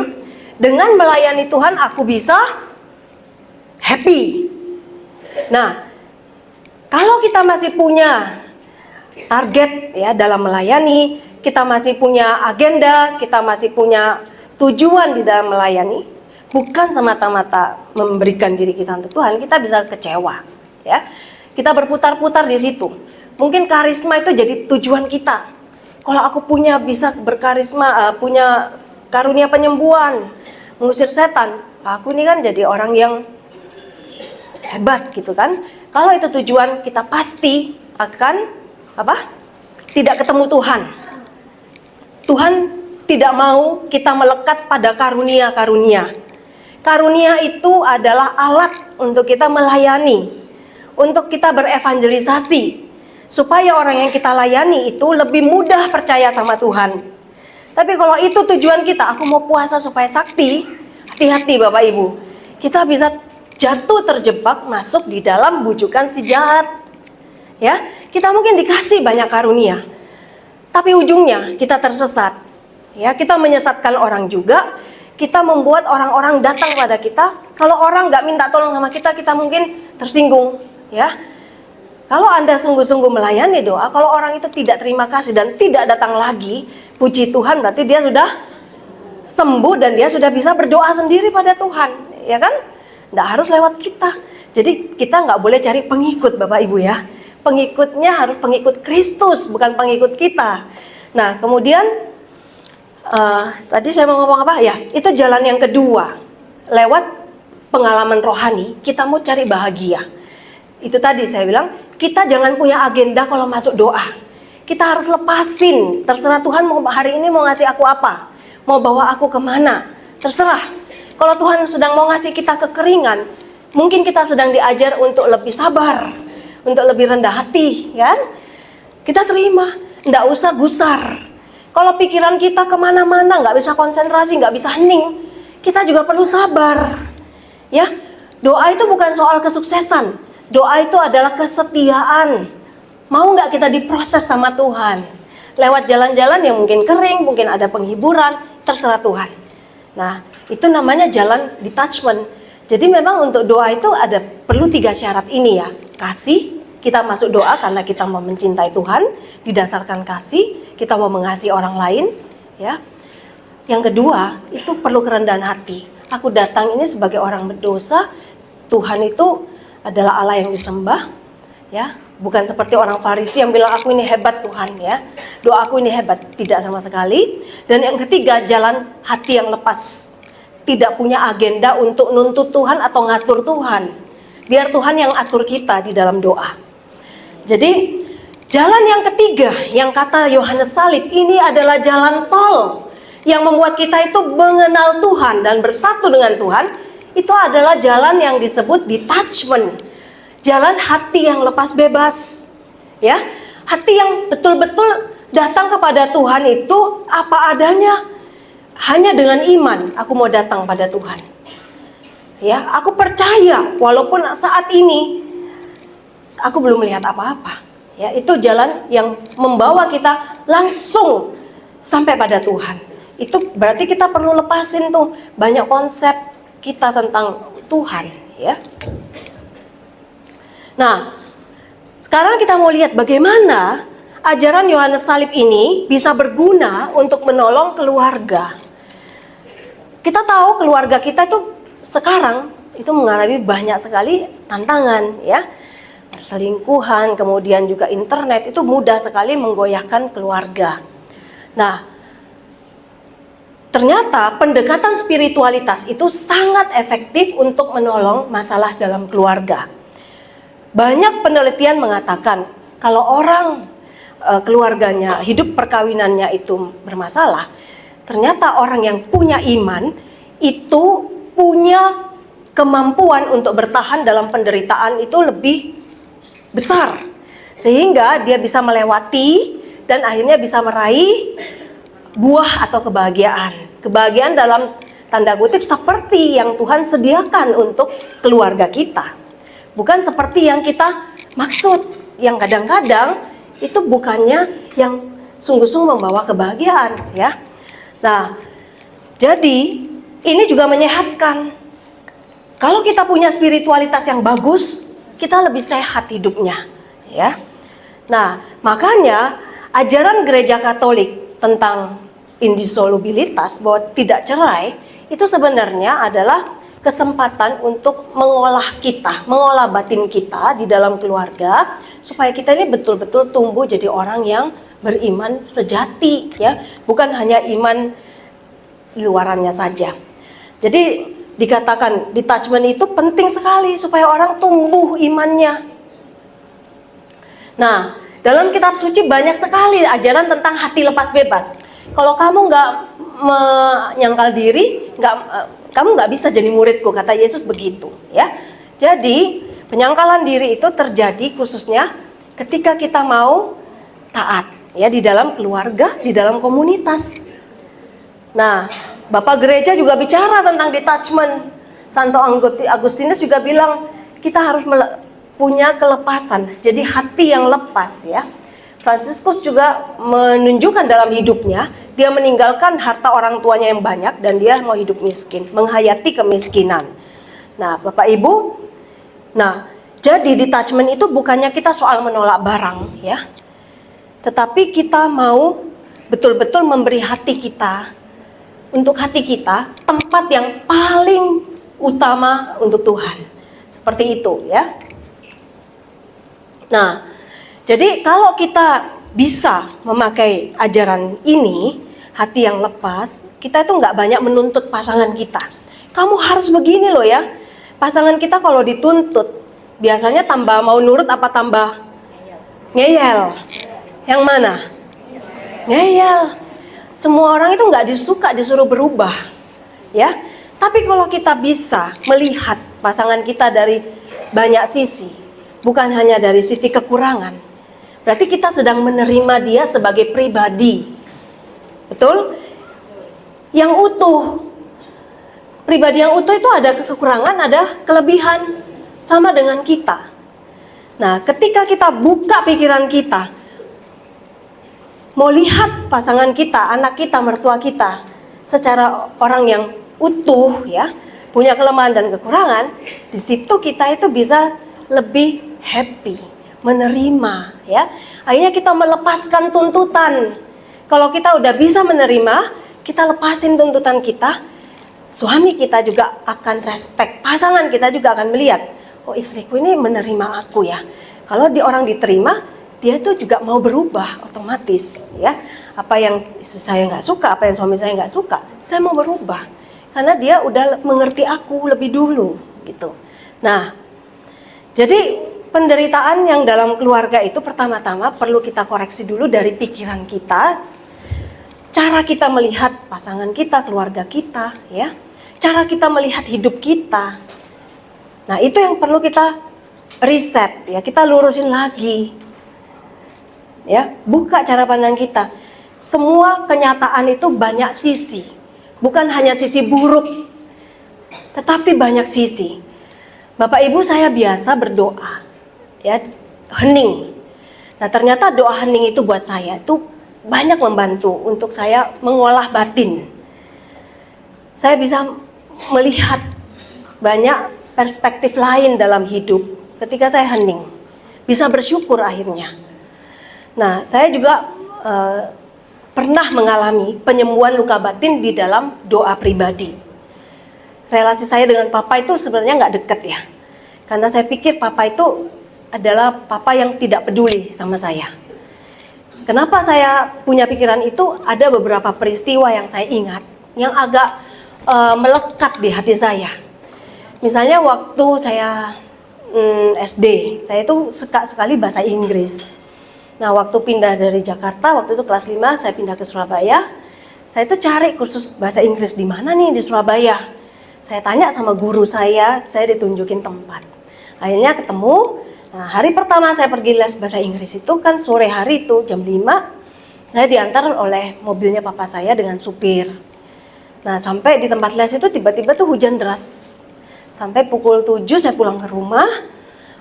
dengan melayani Tuhan aku bisa happy. Nah, kalau kita masih punya target, ya, dalam melayani, kita masih punya agenda, kita masih punya tujuan di dalam melayani, bukan semata-mata memberikan diri kita untuk Tuhan, kita bisa kecewa. Ya, kita berputar-putar di situ. Mungkin karisma itu jadi tujuan kita. Kalau aku bisa berkarisma, punya karunia penyembuhan, mengusir setan, aku ini kan jadi orang yang hebat gitu kan. Kalau itu tujuan, kita pasti akan tidak ketemu Tuhan. Tuhan tidak mau kita melekat pada karunia-karunia. Karunia itu adalah alat untuk kita melayani, untuk kita berevangelisasi, supaya orang yang kita layani itu lebih mudah percaya sama Tuhan. Tapi kalau itu tujuan kita, aku mau puasa supaya sakti, hati-hati Bapak Ibu. Kita bisa jatuh terjebak masuk di dalam bujukan si jahat. Ya, kita mungkin dikasih banyak karunia, tapi ujungnya kita tersesat. Ya, kita menyesatkan orang juga. Kita membuat orang-orang datang pada kita. Kalau orang nggak minta tolong sama kita, kita mungkin tersinggung. Ya, kalau Anda sungguh-sungguh melayani doa, kalau orang itu tidak terima kasih dan tidak datang lagi, puji Tuhan, berarti dia sudah sembuh dan dia sudah bisa berdoa sendiri pada Tuhan, ya kan? Nggak harus lewat kita. Jadi kita nggak boleh cari pengikut, Bapak Ibu, ya. Pengikutnya harus pengikut Kristus, bukan pengikut kita. Nah, kemudian tadi saya mau ngomong apa? Ya, itu jalan yang kedua. Lewat pengalaman rohani, kita mau cari bahagia. Itu tadi saya bilang, kita jangan punya agenda kalau masuk doa. Kita harus lepasin, terserah Tuhan mau hari ini mau ngasih aku apa, mau bawa aku kemana, terserah. Kalau Tuhan sedang mau ngasih kita kekeringan, mungkin kita sedang diajar untuk lebih sabar, untuk lebih rendah hati, kan? Kita terima, nggak usah gusar. Kalau pikiran kita kemana-mana, nggak bisa konsentrasi, nggak bisa hening, kita juga perlu sabar. Ya, doa itu bukan soal kesuksesan. Doa itu adalah kesetiaan. Mau nggak kita diproses sama Tuhan? lewat jalan-jalan yang mungkin kering, mungkin ada penghiburan, terserah Tuhan. Nah, itu namanya jalan detachment. Jadi memang untuk doa itu perlu 3 syarat ini ya. Kasih, kita masuk doa karena kita mau mencintai Tuhan, didasarkan kasih, kita mau mengasihi orang lain, ya. Yang kedua, itu perlu kerendahan hati. Aku datang ini sebagai orang berdosa, Tuhan itu adalah Allah yang disembah, ya. Bukan seperti orang Farisi yang bilang aku ini hebat Tuhan, ya. Doaku ini hebat, tidak sama sekali. Dan yang ketiga, jalan hati yang lepas. Tidak punya agenda untuk nuntut Tuhan atau ngatur Tuhan. Biar Tuhan yang atur kita di dalam doa. Jadi, jalan yang ketiga yang kata Yohanes Salib ini adalah jalan tol yang membuat kita itu mengenal Tuhan dan bersatu dengan Tuhan. Itu adalah jalan yang disebut detachment. Jalan hati yang lepas bebas, ya, hati yang betul-betul datang kepada Tuhan itu apa adanya, hanya dengan iman. Aku mau datang pada Tuhan, ya, aku percaya walaupun saat ini aku belum melihat apa-apa, ya, itu jalan yang membawa kita langsung sampai pada Tuhan. Itu berarti kita perlu lepasin tuh banyak konsep kita tentang Tuhan, ya. Nah, sekarang kita mau lihat bagaimana ajaran Yohanes Salib ini bisa berguna untuk menolong keluarga. Kita tahu keluarga kita itu sekarang itu mengalami banyak sekali tantangan, ya. Perselingkuhan, kemudian juga internet itu mudah sekali menggoyahkan keluarga. Nah, ternyata pendekatan spiritualitas itu sangat efektif untuk menolong masalah dalam keluarga. Banyak penelitian mengatakan kalau orang keluarganya, hidup perkawinannya itu bermasalah, ternyata orang yang punya iman itu punya kemampuan untuk bertahan dalam penderitaan itu lebih besar. Sehingga dia bisa melewati dan akhirnya bisa meraih buah atau kebahagiaan. Kebahagiaan dalam tanda kutip seperti yang Tuhan sediakan untuk keluarga kita. Bukan seperti yang kita maksud, yang kadang-kadang itu bukannya yang sungguh-sungguh membawa kebahagiaan, ya. Nah, jadi ini juga menyehatkan. Kalau kita punya spiritualitas yang bagus, kita lebih sehat hidupnya, ya. Nah, makanya ajaran gereja Katolik tentang indissolubilitas, bahwa tidak cerai, itu sebenarnya adalah kesempatan untuk mengolah kita, mengolah batin kita di dalam keluarga, supaya kita ini betul-betul tumbuh jadi orang yang beriman sejati, ya, bukan hanya iman luarannya saja. Jadi dikatakan detachment itu penting sekali supaya orang tumbuh imannya. Nah, dalam kitab suci banyak sekali ajaran tentang hati lepas bebas. Kalau kamu nggak menyangkal diri, kamu nggak bisa jadi muridku, kata Yesus begitu, ya. Jadi penyangkalan diri itu terjadi khususnya ketika kita mau taat, ya, di dalam keluarga, di dalam komunitas. Nah, Bapak Gereja juga bicara tentang detachment. Santo Agustinus juga bilang kita harus punya kelepasan, jadi hati yang lepas, ya. Fransiskus juga menunjukkan dalam hidupnya, dia meninggalkan harta orang tuanya yang banyak dan dia mau hidup miskin, menghayati kemiskinan. Nah, Bapak Ibu, jadi detachment itu bukannya kita soal menolak barang, ya. Tetapi kita mau betul-betul memberi hati kita, untuk hati kita, tempat yang paling utama untuk Tuhan. Seperti itu, ya. Nah, jadi kalau kita bisa memakai ajaran ini, hati yang lepas, kita itu nggak banyak menuntut pasangan kita. Kamu harus begini loh, ya. Pasangan kita kalau dituntut, biasanya tambah mau nurut apa tambah ngeyel? Yang mana? Ngeyel. Semua orang itu nggak disuka disuruh berubah, ya. Tapi kalau kita bisa melihat pasangan kita dari banyak sisi, bukan hanya dari sisi kekurangan, berarti kita sedang menerima dia sebagai pribadi, betul? Yang utuh. Pribadi yang utuh itu ada kekurangan, ada kelebihan, sama dengan kita. Nah, ketika kita buka pikiran kita, mau lihat pasangan kita, anak kita, mertua kita secara orang yang utuh ya, punya kelemahan dan kekurangan, di situ kita itu bisa lebih happy, menerima ya. Akhirnya kita melepaskan tuntutan. Kalau kita udah bisa menerima, kita lepasin tuntutan kita, suami kita juga akan respect, pasangan kita juga akan melihat, oh istriku ini menerima aku ya. Kalau di orang diterima, dia tuh juga mau berubah otomatis ya. Apa yang istri saya nggak suka, apa yang suami saya nggak suka, saya mau berubah karena dia udah mengerti aku lebih dulu gitu. Nah, jadi penderitaan yang dalam keluarga itu pertama-tama perlu kita koreksi dulu dari pikiran kita, cara kita melihat pasangan kita, keluarga kita ya, cara kita melihat hidup kita. Nah, itu yang perlu kita riset ya, kita lurusin lagi. Ya, buka cara pandang kita. Semua kenyataan itu banyak sisi. Bukan hanya sisi buruk, tetapi banyak sisi. Bapak Ibu, saya biasa berdoa ya, hening. Nah, ternyata doa hening itu buat saya itu banyak membantu untuk saya mengolah batin. Saya bisa melihat banyak perspektif lain dalam hidup ketika saya hening. Bisa bersyukur akhirnya. Nah, saya juga pernah mengalami penyembuhan luka batin di dalam doa pribadi. Relasi saya dengan papa itu sebenarnya nggak deket ya. Karena saya pikir papa itu adalah papa yang tidak peduli sama saya. Kenapa saya punya pikiran itu? Ada beberapa peristiwa yang saya ingat, yang agak melekat di hati saya. Misalnya waktu saya SD, saya itu suka sekali bahasa Inggris. Nah, waktu pindah dari Jakarta, waktu itu kelas 5, saya pindah ke Surabaya. Saya itu cari kursus bahasa Inggris di mana nih di Surabaya. Saya tanya sama guru saya ditunjukin tempat. Akhirnya ketemu. Nah, hari pertama saya pergi les bahasa Inggris itu kan sore hari itu jam 5. Saya diantar oleh mobilnya papa saya dengan supir. Nah, sampai di tempat les itu tiba-tiba tuh hujan deras. Sampai pukul 7 saya pulang ke rumah.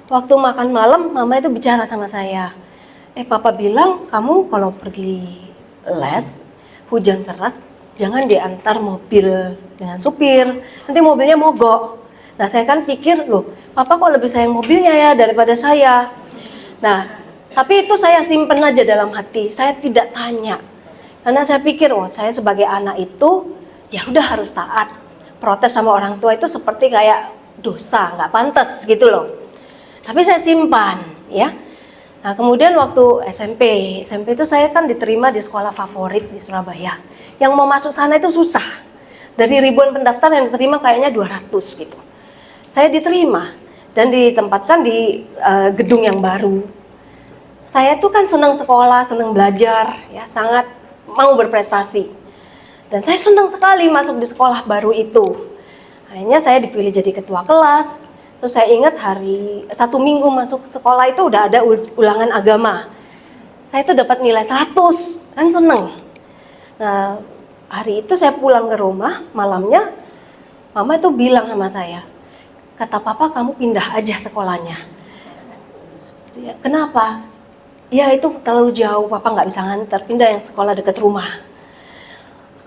Waktu makan malam, mama itu bicara sama saya. Papa bilang kamu kalau pergi les hujan keras jangan diantar mobil dengan supir, nanti mobilnya mogok. Nah, saya kan pikir loh, papa kok lebih sayang mobilnya ya daripada saya. Nah, tapi itu saya simpen aja dalam hati, saya tidak tanya. Karena saya pikir, saya sebagai anak itu ya udah harus taat. Protes sama orang tua itu seperti kayak dosa, nggak pantas gitu loh. Tapi saya simpan ya. Nah, kemudian waktu SMP itu saya kan diterima di sekolah favorit di Surabaya. Yang mau masuk sana itu susah. Dari ribuan pendaftar yang diterima kayaknya 200 gitu. Saya diterima dan ditempatkan di gedung yang baru. Saya tuh kan senang sekolah, senang belajar, ya sangat mau berprestasi. Dan saya senang sekali masuk di sekolah baru itu. Akhirnya saya dipilih jadi ketua kelas. Terus saya ingat hari 1 minggu masuk sekolah itu udah ada ulangan agama. Saya itu dapat nilai 100, kan seneng. Nah, hari itu saya pulang ke rumah, malamnya mama itu bilang sama saya, kata papa kamu pindah aja sekolahnya. Ya, kenapa? Ya itu terlalu jauh, papa nggak bisa nganter, pindah yang sekolah dekat rumah.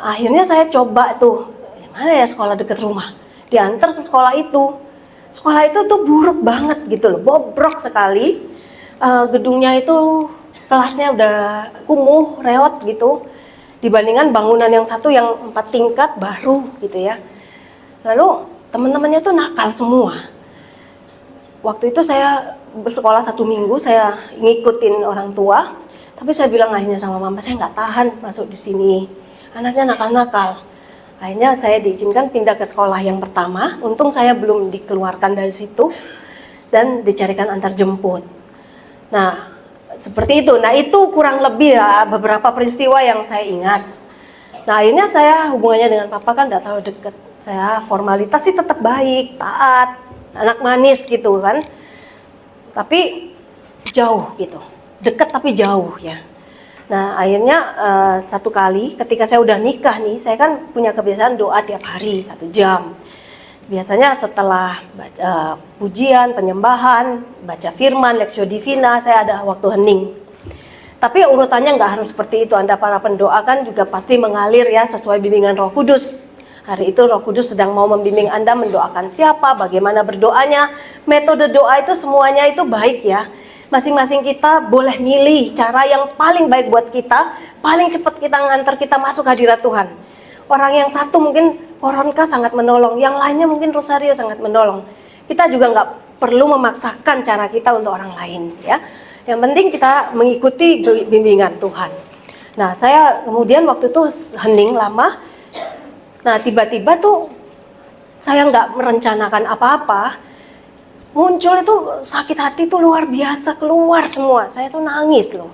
Akhirnya saya coba tuh, mana ya sekolah dekat rumah? Diantar ke sekolah itu. Sekolah itu tuh buruk banget gitu loh, bobrok sekali. Gedungnya itu kelasnya udah kumuh, reot gitu. Dibandingkan bangunan yang satu yang 4 tingkat baru gitu ya. Lalu teman-temannya tuh nakal semua. Waktu itu saya bersekolah 1 minggu, saya ngikutin orang tua. Tapi saya bilang akhirnya sama mama, saya nggak tahan masuk di sini. Anaknya nakal-nakal. Akhirnya saya diizinkan pindah ke sekolah yang pertama. Untung saya belum dikeluarkan dari situ dan dicarikan antar jemput. Nah, seperti itu. Nah, itu kurang lebih ya beberapa peristiwa yang saya ingat. Nah, akhirnya saya hubungannya dengan papa kan tidak terlalu dekat. Saya formalitas sih tetap baik, taat, anak manis gitu kan. Tapi jauh gitu. Dekat tapi jauh ya. Nah, akhirnya satu kali ketika saya udah nikah nih, saya kan punya kebiasaan doa tiap hari 1 jam. Biasanya setelah baca pujian, penyembahan, baca firman, Lexio Divina, saya ada waktu hening. Tapi urutannya nggak harus seperti itu. Anda para pendoa kan juga pasti mengalir ya sesuai bimbingan Roh Kudus. Hari itu Roh Kudus sedang mau membimbing Anda mendoakan siapa, bagaimana berdoanya. Metode doa itu semuanya itu baik ya. Masing-masing kita boleh milih cara yang paling baik buat kita, paling cepat kita ngantar kita masuk hadirat Tuhan. Orang yang satu mungkin koronka sangat menolong, yang lainnya mungkin rosario sangat menolong. Kita juga nggak perlu memaksakan cara kita untuk orang lain ya. Yang penting kita mengikuti bimbingan Tuhan. Nah, saya kemudian waktu itu hening lama. Nah, tiba-tiba tuh saya nggak merencanakan apa-apa. Muncul itu sakit hati tuh luar biasa, keluar semua. Saya tuh nangis loh.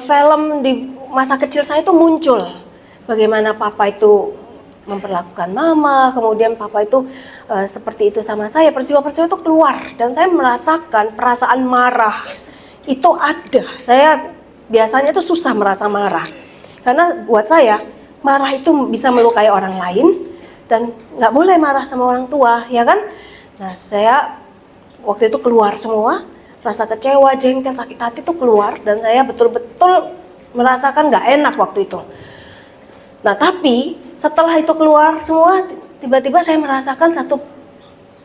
Film di masa kecil saya tuh muncul. Bagaimana papa itu memperlakukan mama, kemudian papa itu seperti itu sama saya. Peristiwa-peristiwa itu keluar dan saya merasakan perasaan marah. Itu ada. Saya biasanya tuh susah merasa marah. Karena buat saya, marah itu bisa melukai orang lain dan nggak boleh marah sama orang tua, ya kan? Nah, saya waktu itu keluar semua, rasa kecewa, jengkel, sakit hati itu keluar dan saya betul-betul merasakan nggak enak waktu itu. Nah, tapi setelah itu keluar semua, tiba-tiba saya merasakan satu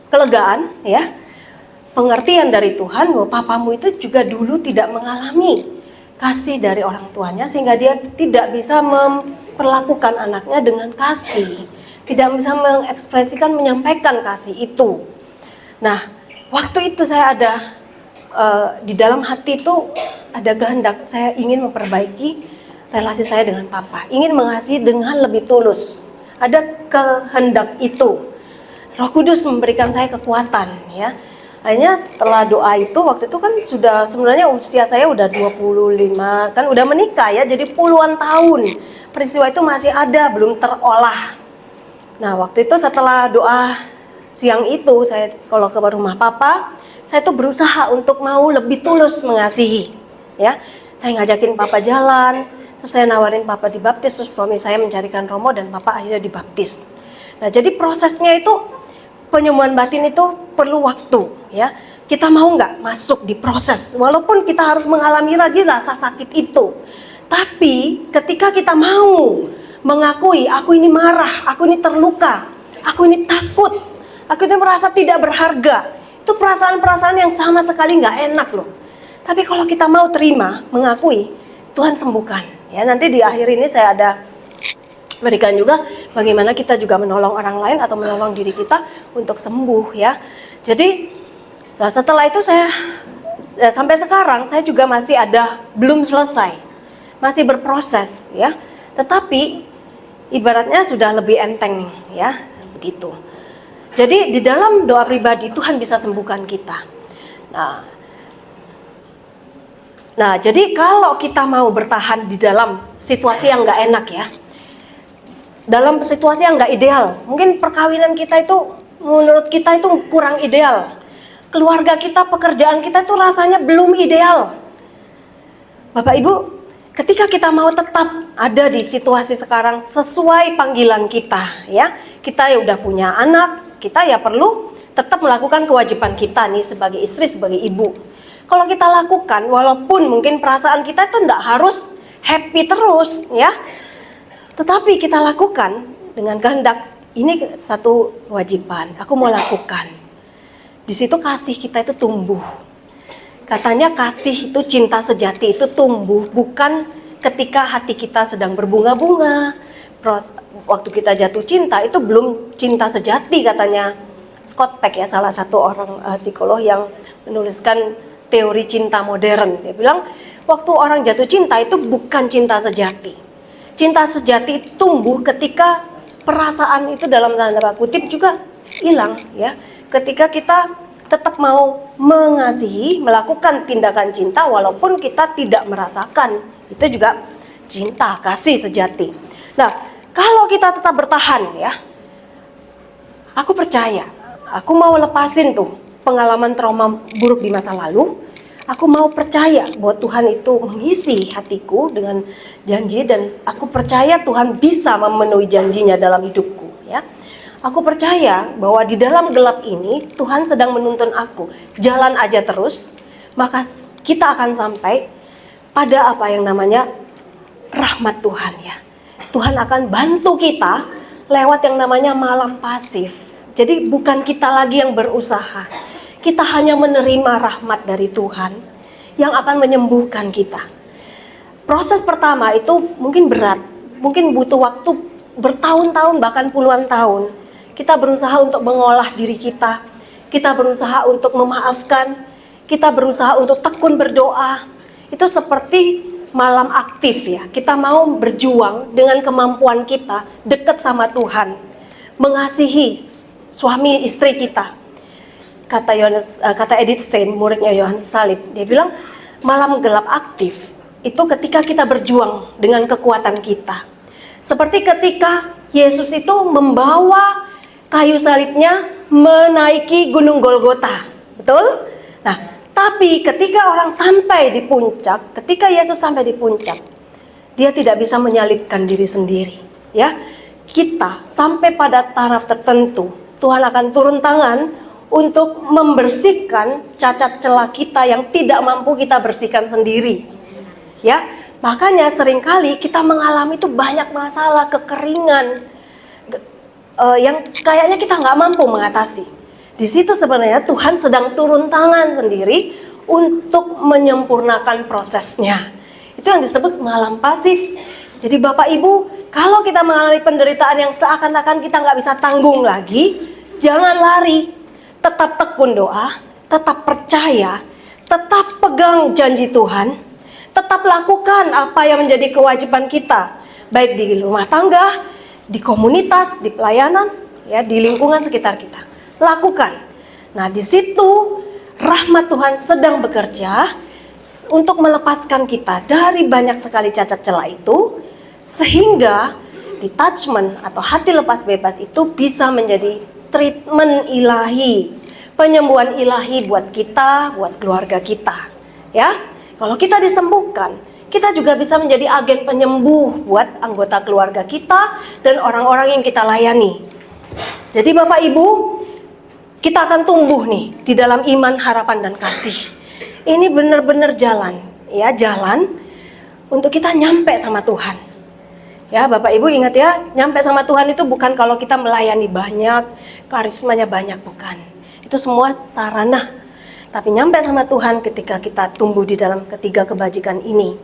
kelegaan, ya. Pengertian dari Tuhan bahwa papamu itu juga dulu tidak mengalami kasih dari orang tuanya sehingga dia tidak bisa memperlakukan anaknya dengan kasih, tidak bisa mengekspresikan, menyampaikan kasih itu. Nah, waktu itu saya ada di dalam hati itu ada kehendak saya ingin memperbaiki relasi saya dengan papa, ingin mengasihi dengan lebih tulus. Ada kehendak itu. Roh Kudus memberikan saya kekuatan, ya. Akhirnya setelah doa itu, waktu itu kan sudah sebenarnya usia saya udah 25, kan udah menikah ya, jadi puluhan tahun. Peristiwa itu masih ada, belum terolah. Nah, waktu itu setelah doa siang itu, saya kalau ke rumah papa, saya tuh berusaha untuk mau lebih tulus mengasihi. Ya, saya ngajakin papa jalan, terus saya nawarin papa dibaptis, terus suami saya mencarikan romo dan papa akhirnya dibaptis. Nah, jadi prosesnya itu penyembuhan batin itu perlu waktu, ya. Kita mau nggak masuk di proses, walaupun kita harus mengalami lagi rasa sakit itu. Tapi ketika kita mau mengakui, aku ini marah, aku ini terluka, aku ini takut, aku ini merasa tidak berharga, itu perasaan-perasaan yang sama sekali nggak enak loh. Tapi kalau kita mau terima, mengakui, Tuhan sembuhkan. Ya, nanti di akhir ini saya ada berikan juga bagaimana kita juga menolong orang lain atau menolong diri kita untuk sembuh, ya. Jadi setelah itu saya sampai sekarang saya juga masih ada belum selesai, masih berproses, ya. Tetapi ibaratnya sudah lebih enteng, ya, begitu. Jadi di dalam doa pribadi Tuhan bisa sembuhkan kita. Nah, jadi kalau kita mau bertahan di dalam situasi yang nggak enak, ya, dalam situasi yang nggak ideal, mungkin perkawinan kita itu menurut kita itu kurang ideal, keluarga kita, pekerjaan kita itu rasanya belum ideal. Bapak Ibu, ketika kita mau tetap ada di situasi sekarang sesuai panggilan kita, ya, kita ya udah punya anak, kita ya perlu tetap melakukan kewajiban kita nih sebagai istri, sebagai ibu. Kalau kita lakukan, walaupun mungkin perasaan kita itu nggak harus happy terus, ya, tetapi kita lakukan dengan kehendak, ini satu kewajiban, aku mau lakukan. Di situ kasih kita itu tumbuh. Katanya kasih itu, cinta sejati itu tumbuh, bukan ketika hati kita sedang berbunga-bunga. Waktu kita jatuh cinta itu belum cinta sejati, katanya Scott Peck, ya, salah satu orang psikolog yang menuliskan teori cinta modern. Dia bilang waktu orang jatuh cinta itu bukan cinta sejati. Cinta sejati tumbuh ketika perasaan itu dalam tanda kutip juga hilang, ya. Ketika kita tetap mau mengasihi, melakukan tindakan cinta walaupun kita tidak merasakan, itu juga cinta, kasih sejati. Nah, kalau kita tetap bertahan, ya, aku percaya, aku mau lepasin tuh pengalaman trauma buruk di masa lalu. Aku mau percaya bahwa Tuhan itu mengisi hatiku dengan janji, dan aku percaya Tuhan bisa memenuhi janjinya dalam hidupku, ya. Aku percaya bahwa di dalam gelap ini Tuhan sedang menuntun aku, jalan aja terus, maka kita akan sampai pada apa yang namanya rahmat Tuhan ya. Tuhan akan bantu kita lewat yang namanya malam pasif. Jadi bukan kita lagi yang berusaha. Kita hanya menerima rahmat dari Tuhan yang akan menyembuhkan kita. Proses pertama itu mungkin berat, mungkin butuh waktu bertahun-tahun bahkan puluhan tahun. Kita berusaha untuk mengolah diri kita. Kita berusaha untuk memaafkan. Kita berusaha untuk tekun berdoa. Itu seperti malam aktif ya. Kita mau berjuang dengan kemampuan kita dekat sama Tuhan. Mengasihi suami istri kita. Kata Edith Stein, muridnya Yohanes Salib, dia bilang malam gelap aktif itu ketika kita berjuang dengan kekuatan kita. Seperti ketika Yesus itu membawa kayu salibnya menaiki gunung Golgota, betul? Nah, tapi ketika orang sampai di puncak, ketika Yesus sampai di puncak, dia tidak bisa menyalibkan diri sendiri, ya. Kita sampai pada taraf tertentu, Tuhan akan turun tangan untuk membersihkan cacat celah kita yang tidak mampu kita bersihkan sendiri, ya. Makanya seringkali kita mengalami itu banyak masalah, kekeringan, yang kayaknya kita nggak mampu mengatasi. Di situ sebenarnya Tuhan sedang turun tangan sendiri untuk menyempurnakan prosesnya. Itu yang disebut malam pasif. Jadi Bapak Ibu, kalau kita mengalami penderitaan yang seakan-akan kita nggak bisa tanggung lagi, jangan lari. Tetap tekun doa, tetap percaya, tetap pegang janji Tuhan, tetap lakukan apa yang menjadi kewajiban kita, baik di rumah tangga, di komunitas, di pelayanan, ya, di lingkungan sekitar kita. Lakukan. Nah, di situ rahmat Tuhan sedang bekerja untuk melepaskan kita dari banyak sekali cacat celah itu, sehingga detachment atau hati lepas bebas itu bisa menjadi treatment ilahi, penyembuhan ilahi buat kita, buat keluarga kita. Ya, kalau kita disembuhkan, kita juga bisa menjadi agen penyembuh buat anggota keluarga kita dan orang-orang yang kita layani. Jadi Bapak Ibu, kita akan tumbuh nih di dalam iman, harapan, dan kasih. Ini benar-benar jalan, ya, jalan untuk kita nyampe sama Tuhan. Ya, Bapak Ibu ingat ya, nyampe sama Tuhan itu bukan kalau kita melayani banyak, karismanya banyak, bukan. Itu semua sarana. Tapi nyampe sama Tuhan ketika kita tumbuh di dalam ketiga kebajikan ini.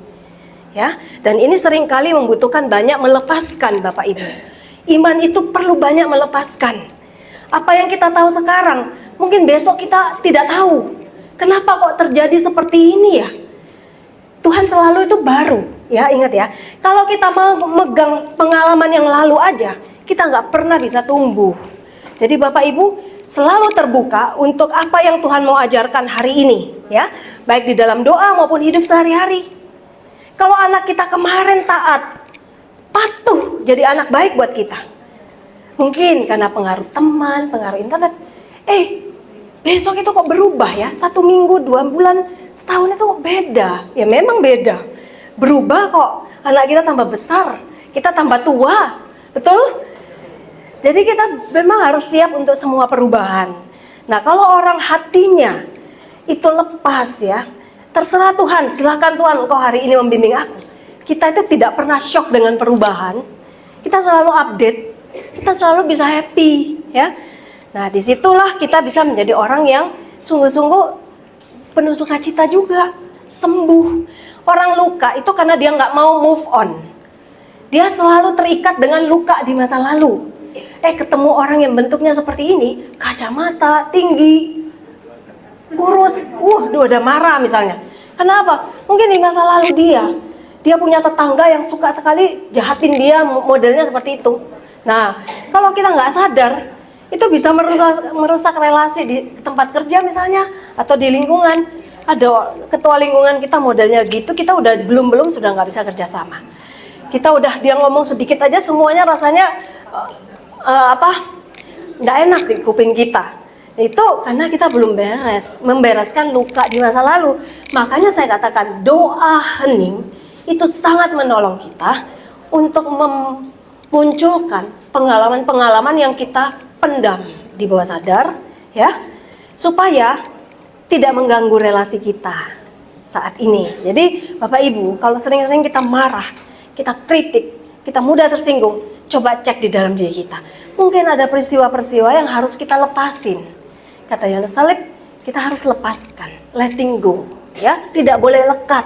Ya, dan ini seringkali membutuhkan banyak melepaskan Bapak Ibu. Iman itu perlu banyak melepaskan. Apa yang kita tahu sekarang, mungkin besok kita tidak tahu. Kenapa kok terjadi seperti ini ya? Tuhan selalu itu baru, ya, ingat ya. Kalau kita mau memegang pengalaman yang lalu aja, kita nggak pernah bisa tumbuh. Jadi Bapak Ibu selalu terbuka untuk apa yang Tuhan mau ajarkan hari ini, ya, baik di dalam doa maupun hidup sehari-hari. Kalau anak kita kemarin taat, patuh, jadi anak baik buat kita. Mungkin karena pengaruh teman, pengaruh internet. Besok itu kok berubah ya? 1 minggu, 2 bulan, setahun itu kok beda. Ya memang beda. Berubah kok. Anak kita tambah besar, kita tambah tua. Betul? Jadi kita memang harus siap untuk semua perubahan. Nah, kalau orang hatinya itu lepas ya, terserah Tuhan, silakan Tuhan engkau hari ini membimbing aku. Kita itu tidak pernah shock dengan perubahan. Kita selalu update, kita selalu bisa happy, ya. Nah, disitulah kita bisa menjadi orang yang sungguh-sungguh penuh sukacita juga, sembuh. Orang luka itu karena dia nggak mau move on. Dia selalu terikat dengan luka di masa lalu. Ketemu orang yang bentuknya seperti ini, kacamata, tinggi, kurus, dia udah marah misalnya. Kenapa? Mungkin di masa lalu dia punya tetangga yang suka sekali jahatin dia, modelnya seperti itu. Nah, kalau kita nggak sadar, itu bisa merusak relasi di tempat kerja misalnya, atau di lingkungan. Ada ketua lingkungan kita modelnya gitu, kita udah belum sudah nggak bisa kerjasama. Kita udah dia ngomong sedikit aja semuanya rasanya nggak enak di kuping kita. Itu karena kita belum membereskan luka di masa lalu. Makanya saya katakan doa hening itu sangat menolong kita untuk memunculkan pengalaman-pengalaman yang kita pendam di bawah sadar, ya, supaya tidak mengganggu relasi kita saat ini. Jadi Bapak Ibu, kalau sering-sering kita marah, kita kritik, kita mudah tersinggung, coba cek di dalam diri kita. Mungkin ada peristiwa-peristiwa yang harus kita lepasin. Kata Yohanes Salib, kita harus lepaskan, letting go, ya, tidak boleh lekat.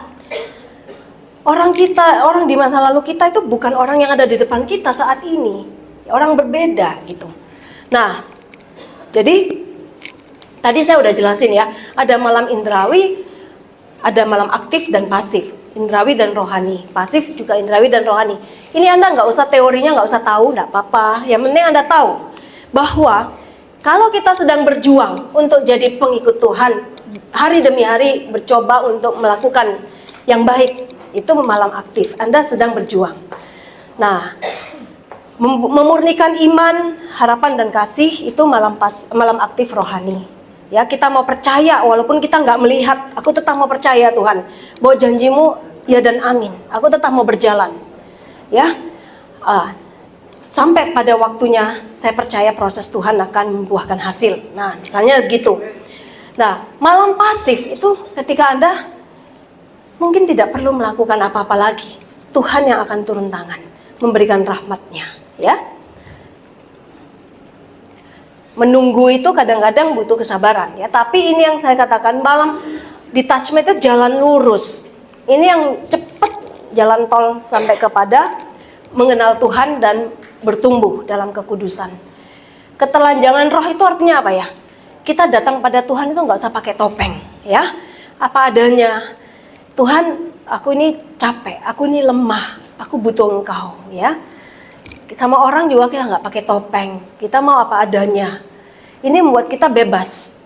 Orang di masa lalu kita itu bukan orang yang ada di depan kita saat ini, orang berbeda gitu. Nah, jadi tadi saya udah jelasin ya, ada malam indrawi, ada malam aktif dan pasif, indrawi dan rohani, pasif juga indrawi dan rohani. Ini Anda nggak usah teorinya, nggak usah tahu, nggak apa-apa. Yang penting Anda tahu bahwa kalau kita sedang berjuang untuk jadi pengikut Tuhan, hari demi hari bercoba untuk melakukan yang baik, itu malam aktif. Anda sedang berjuang. Nah, memurnikan iman, harapan dan kasih itu malam aktif rohani. Ya, kita mau percaya walaupun kita nggak melihat. Aku tetap mau percaya Tuhan, bahwa janjimu ya dan amin. Aku tetap mau berjalan. Ya, sampai pada waktunya saya percaya proses Tuhan akan membuahkan hasil. Nah, misalnya gitu. Nah, malam pasif itu ketika Anda mungkin tidak perlu melakukan apa-apa lagi. Tuhan yang akan turun tangan, memberikan rahmat-Nya, ya. Menunggu itu kadang-kadang butuh kesabaran, ya. Tapi ini yang saya katakan, malam detachment itu jalan lurus. Ini yang cepat, jalan tol sampai kepada mengenal Tuhan dan bertumbuh dalam kekudusan. Ketelanjangan roh itu artinya apa ya? Kita datang pada Tuhan itu nggak usah pakai topeng, ya. Apa adanya. Tuhan, aku ini capek, aku ini lemah, aku butuh Engkau, ya. Sama orang juga kita nggak pakai topeng, kita mau apa adanya. Ini membuat kita bebas.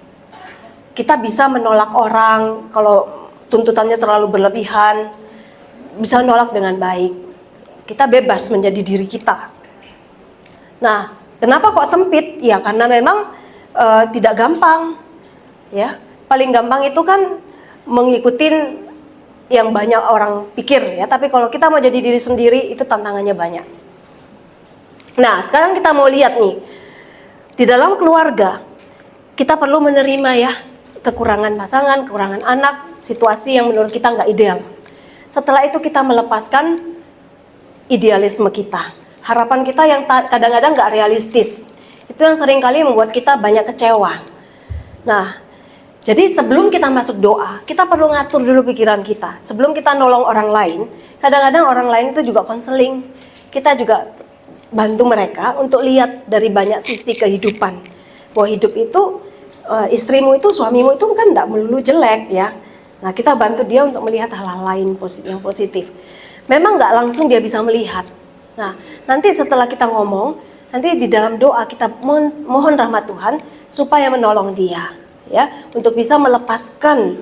Kita bisa menolak orang kalau tuntutannya terlalu berlebihan, bisa menolak dengan baik. Kita bebas menjadi diri kita. Nah, kenapa kok sempit? Ya karena memang tidak gampang, ya. Paling gampang itu kan mengikutin yang banyak orang pikir, ya. Tapi kalau kita mau jadi diri sendiri, itu tantangannya banyak. Nah, sekarang kita mau lihat nih, di dalam keluarga kita perlu menerima ya kekurangan pasangan, kekurangan anak, situasi yang menurut kita nggak ideal. Setelah itu kita melepaskan idealisme kita, harapan kita yang kadang-kadang nggak realistis. Itu yang seringkali membuat kita banyak kecewa. Nah, jadi sebelum kita masuk doa, kita perlu ngatur dulu pikiran kita. Sebelum kita nolong orang lain, kadang-kadang orang lain itu juga konseling. Kita juga bantu mereka untuk lihat dari banyak sisi kehidupan. Bahwa hidup itu, istrimu itu, suamimu itu kan tidak melulu jelek, ya. Nah, kita bantu dia untuk melihat hal-hal lain yang positif. Memang nggak langsung dia bisa melihat. Nah, nanti setelah kita ngomong, nanti di dalam doa kita mohon rahmat Tuhan supaya menolong dia, ya, untuk bisa melepaskan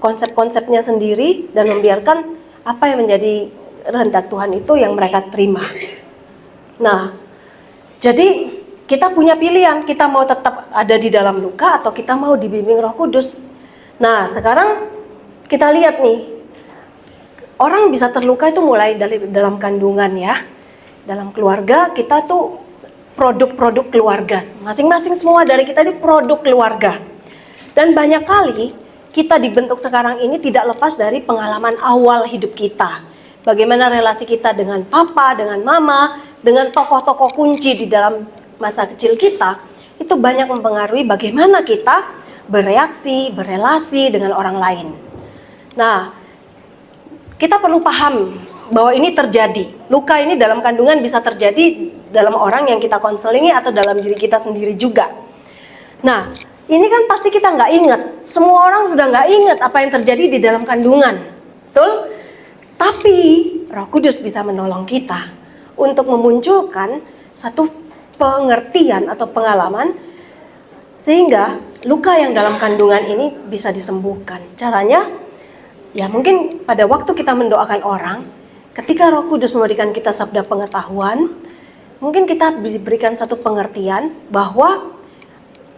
konsep-konsepnya sendiri dan membiarkan apa yang menjadi kehendak Tuhan itu yang mereka terima. Nah, jadi kita punya pilihan, kita mau tetap ada di dalam luka atau kita mau dibimbing Roh Kudus. Nah, sekarang kita lihat nih, orang bisa terluka itu mulai dari dalam kandungan, ya. Dalam keluarga kita tuh produk-produk keluarga, masing-masing semua dari kita ini produk keluarga. Dan banyak kali kita dibentuk sekarang ini tidak lepas dari pengalaman awal hidup kita. Bagaimana relasi kita dengan papa, dengan mama, dengan tokoh-tokoh kunci di dalam masa kecil kita, itu banyak mempengaruhi bagaimana kita bereaksi, berelasi dengan orang lain. Nah, kita perlu paham bahwa ini terjadi. Luka ini dalam kandungan bisa terjadi dalam orang yang kita konselingi atau dalam diri kita sendiri juga. Nah, ini kan pasti kita nggak ingat. Semua orang sudah nggak ingat apa yang terjadi di dalam kandungan. Betul? Tapi Roh Kudus bisa menolong kita untuk memunculkan satu pengertian atau pengalaman sehingga luka yang dalam kandungan ini bisa disembuhkan. Caranya, ya mungkin pada waktu kita mendoakan orang, ketika Roh Kudus memberikan kita sabda pengetahuan, mungkin kita diberikan satu pengertian bahwa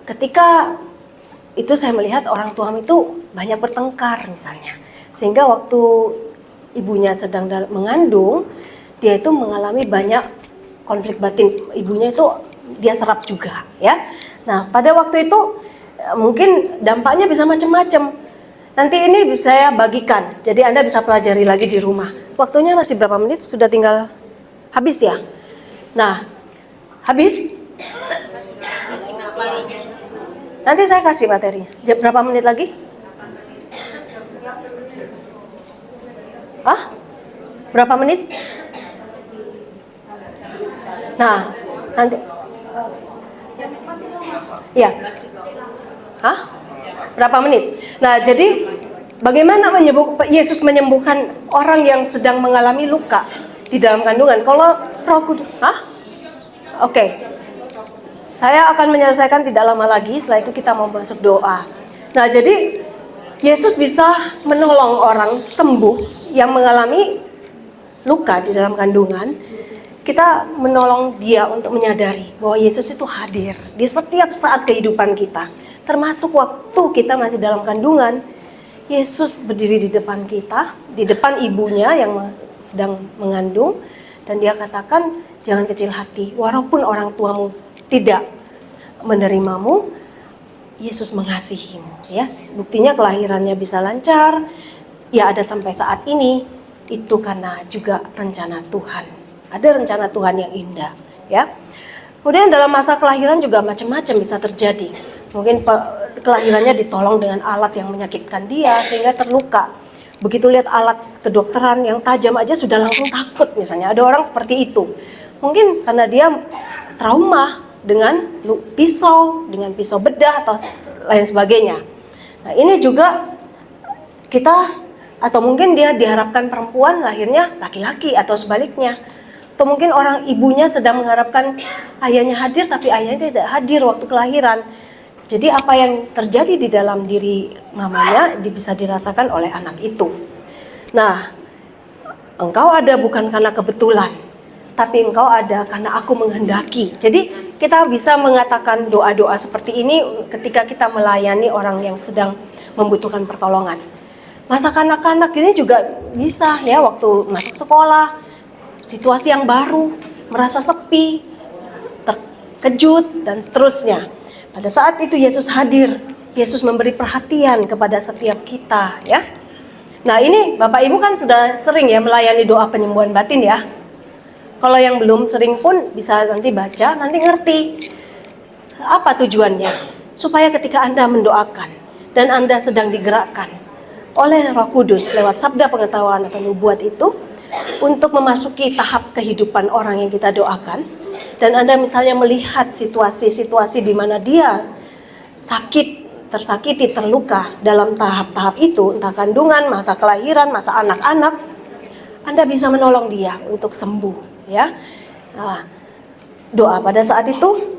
ketika itu saya melihat orang tua itu banyak bertengkar misalnya. Sehingga waktu ibunya sedang mengandung, dia itu mengalami banyak konflik batin. Ibunya itu dia serap juga, ya. Nah, pada waktu itu mungkin dampaknya bisa macam-macam. Nanti ini saya bagikan, jadi Anda bisa pelajari lagi di rumah. Waktunya masih berapa menit? Sudah tinggal habis ya? Nah, habis? Nanti saya kasih materinya. Berapa menit lagi? Hah? Berapa menit? Nah, nanti. Ya. Hah? Berapa menit? Nah, jadi bagaimana Yesus menyembuhkan orang yang sedang mengalami luka di dalam kandungan? Kalau Roh Kudus, Oke. Saya akan menyelesaikan tidak lama lagi, setelah itu kita mau masuk doa. Nah, jadi Yesus bisa menolong orang sembuh yang mengalami luka di dalam kandungan. Kita menolong dia untuk menyadari bahwa Yesus itu hadir di setiap saat kehidupan kita. Termasuk waktu kita masih dalam kandungan, Yesus berdiri di depan kita, di depan ibunya yang sedang mengandung. Dan dia katakan, jangan kecil hati, walaupun orang tuamu tidak menerimamu, Yesus mengasihimu. Ya, buktinya kelahirannya bisa lancar, ya ada sampai saat ini, itu karena juga rencana Tuhan. Ada rencana Tuhan yang indah, ya. Kemudian dalam masa kelahiran juga macam-macam bisa terjadi. Mungkin kelahirannya ditolong dengan alat yang menyakitkan dia sehingga terluka. Begitu lihat alat kedokteran yang tajam aja sudah langsung takut misalnya. Ada orang seperti itu. Mungkin karena dia trauma dengan pisau bedah atau lain sebagainya. Nah, ini juga kita, atau mungkin dia diharapkan perempuan lahirnya laki-laki atau sebaliknya. Atau mungkin orang ibunya sedang mengharapkan ayahnya hadir tapi ayahnya tidak hadir waktu kelahiran. Jadi apa yang terjadi di dalam diri mamanya bisa dirasakan oleh anak itu. Nah, engkau ada bukan karena kebetulan, tapi engkau ada karena aku menghendaki. Jadi kita bisa mengatakan doa-doa seperti ini ketika kita melayani orang yang sedang membutuhkan pertolongan. Masa kanak-kanak ini juga bisa ya, waktu masuk sekolah, situasi yang baru, merasa sepi, terkejut, dan seterusnya. Pada saat itu Yesus hadir, Yesus memberi perhatian kepada setiap kita, ya. Nah, ini Bapak Ibu kan sudah sering ya melayani doa penyembuhan batin ya. Kalau yang belum sering pun bisa nanti baca, nanti ngerti apa tujuannya. Supaya ketika Anda mendoakan dan Anda sedang digerakkan oleh Roh Kudus lewat sabda pengetahuan atau nubuat itu, untuk memasuki tahap kehidupan orang yang kita doakan, dan Anda misalnya melihat situasi-situasi di mana dia tersakiti, terluka dalam tahap-tahap itu, entah kandungan, masa kelahiran, masa anak-anak, Anda bisa menolong dia untuk sembuh, ya. Nah, doa pada saat itu,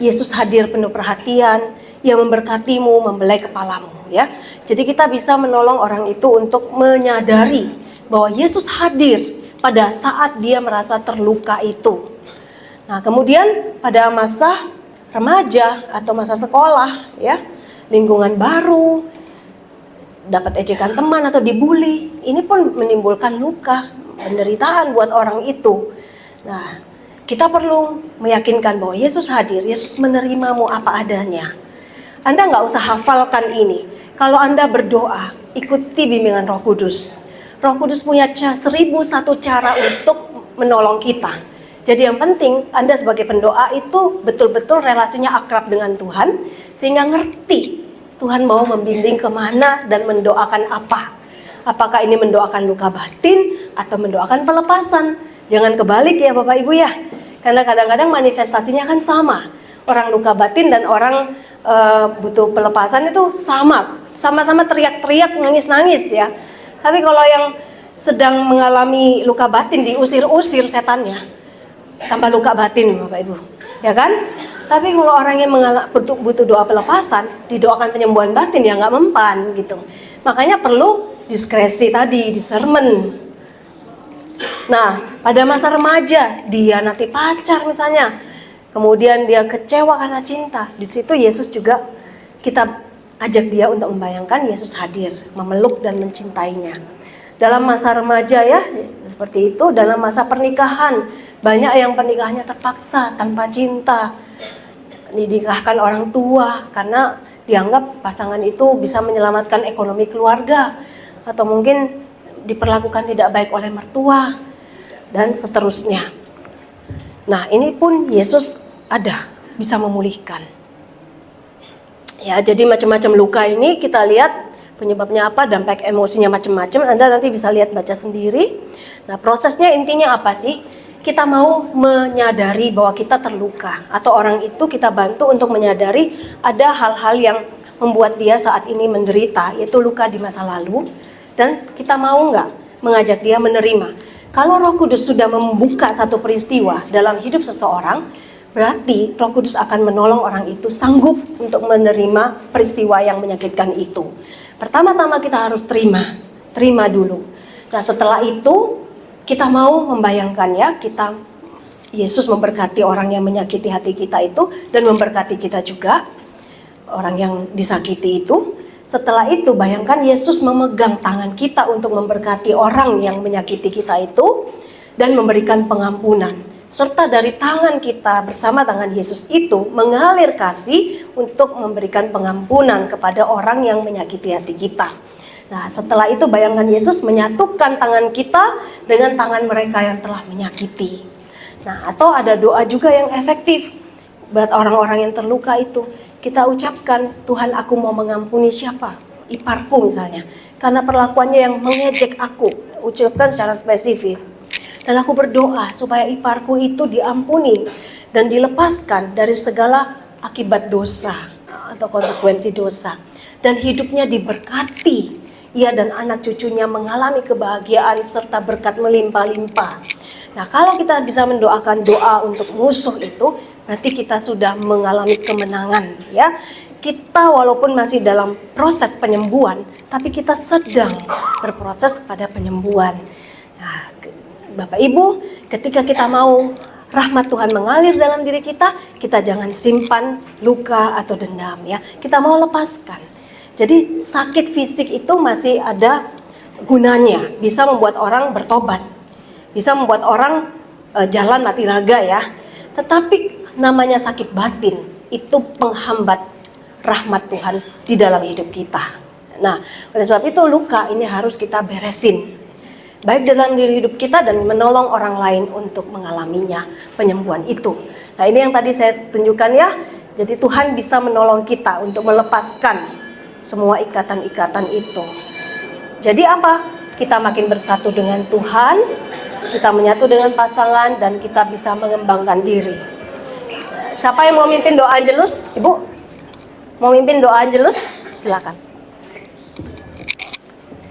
Yesus hadir penuh perhatian, Ia memberkatimu, membelai kepalamu, ya. Jadi kita bisa menolong orang itu untuk menyadari bahwa Yesus hadir pada saat dia merasa terluka itu. Nah, kemudian pada masa remaja atau masa sekolah, ya, lingkungan baru, dapat ejekan teman atau dibully, ini pun menimbulkan luka, penderitaan buat orang itu. Nah, kita perlu meyakinkan bahwa Yesus hadir, Yesus menerimamu apa adanya. Anda nggak usah hafalkan ini. Kalau Anda berdoa, ikuti bimbingan Roh Kudus. Roh Kudus punya 1001 cara untuk menolong kita. Jadi yang penting Anda sebagai pendoa itu betul-betul relasinya akrab dengan Tuhan, sehingga ngerti Tuhan mau membimbing kemana dan mendoakan apa. Apakah ini mendoakan luka batin atau mendoakan pelepasan. Jangan kebalik ya Bapak Ibu ya. Karena kadang-kadang manifestasinya kan sama. Orang luka batin dan orang butuh pelepasan itu sama-sama teriak-teriak, nangis-nangis ya. Tapi kalau yang sedang mengalami luka batin, diusir-usir setannya, tambah luka batin Bapak Ibu, ya kan? Tapi kalau orang yang butuh doa pelepasan, didoakan penyembuhan batin, ya nggak mempan gitu. Makanya perlu diskresi tadi, discernment. Nah, pada masa remaja, dia nanti pacar misalnya, kemudian dia kecewa karena cinta. Di situ Yesus juga, kita ajak dia untuk membayangkan Yesus hadir, memeluk dan mencintainya. Dalam masa remaja ya, seperti itu. Dalam masa pernikahan, banyak yang pernikahannya terpaksa, tanpa cinta. Dinikahkan orang tua, karena dianggap pasangan itu bisa menyelamatkan ekonomi keluarga, atau mungkin diperlakukan tidak baik oleh mertua, dan seterusnya. Nah, ini pun Yesus ada, bisa memulihkan. Ya, jadi macam-macam luka ini kita lihat penyebabnya apa, dampak emosinya macam-macam. Anda nanti bisa lihat, baca sendiri. Nah, prosesnya intinya apa sih? Kita mau menyadari bahwa kita terluka, atau orang itu kita bantu untuk menyadari ada hal-hal yang membuat dia saat ini menderita, yaitu luka di masa lalu, dan kita mau nggak mengajak dia menerima. Kalau Roh Kudus sudah membuka satu peristiwa dalam hidup seseorang, berarti Roh Kudus akan menolong orang itu sanggup untuk menerima peristiwa yang menyakitkan itu. Pertama-tama kita harus terima dulu. Nah, setelah itu kita mau membayangkan ya, Yesus memberkati orang yang menyakiti hati kita itu, dan memberkati kita juga, orang yang disakiti itu. Setelah itu bayangkan Yesus memegang tangan kita untuk memberkati orang yang menyakiti kita itu, dan memberikan pengampunan. Serta dari tangan kita bersama tangan Yesus itu mengalir kasih untuk memberikan pengampunan kepada orang yang menyakiti hati kita. Nah, setelah itu bayangkan Yesus menyatukan tangan kita dengan tangan mereka yang telah menyakiti. Nah, atau ada doa juga yang efektif buat orang-orang yang terluka itu. Kita ucapkan, Tuhan, aku mau mengampuni siapa? Iparku misalnya, karena perlakuannya yang mengejek aku. Ucapkan secara spesifik. Dan aku berdoa supaya iparku itu diampuni dan dilepaskan dari segala akibat dosa atau konsekuensi dosa. Dan hidupnya diberkati. Ia dan anak cucunya mengalami kebahagiaan serta berkat melimpah-limpah. Nah, kalau kita bisa mendoakan doa untuk musuh itu, berarti kita sudah mengalami kemenangan, ya. Kita walaupun masih dalam proses penyembuhan, tapi kita sedang berproses pada penyembuhan. Nah, Bapak Ibu, ketika kita mau rahmat Tuhan mengalir dalam diri kita, kita jangan simpan luka atau dendam, ya. Kita mau lepaskan. Jadi sakit fisik itu masih ada gunanya, bisa membuat orang bertobat, bisa membuat orang jalan mati raga, ya. Tetapi namanya sakit batin itu penghambat rahmat Tuhan di dalam hidup kita. Nah, oleh sebab itu luka ini harus kita beresin, baik dalam diri hidup kita dan menolong orang lain untuk mengalaminya, penyembuhan itu. Nah, ini yang tadi saya tunjukkan, ya. Jadi Tuhan bisa menolong kita untuk melepaskan semua ikatan-ikatan itu. Jadi apa? Kita makin bersatu dengan Tuhan, kita menyatu dengan pasangan, dan kita bisa mengembangkan diri. Siapa yang mau mimpin doa Angelus? Ibu? Mau mimpin doa Angelus? Silakan.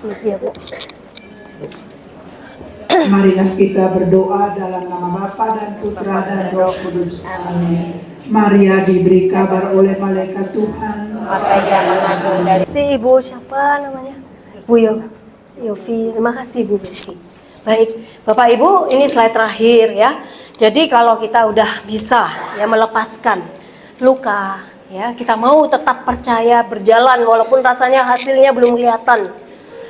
Misi ya, Bu. Marilah kita berdoa dalam nama Bapa dan Putra dan Roh Kudus. Amin. Maria diberi kabar oleh malaikat Tuhan. Maka ia mengandung dari si Ibu siapa namanya? Bu Yofi. Terima kasih Bu Yofi. Baik, Bapak Ibu, ini slide terakhir, ya. Jadi kalau kita udah bisa ya melepaskan luka, ya, kita mau tetap percaya berjalan walaupun rasanya hasilnya belum kelihatan,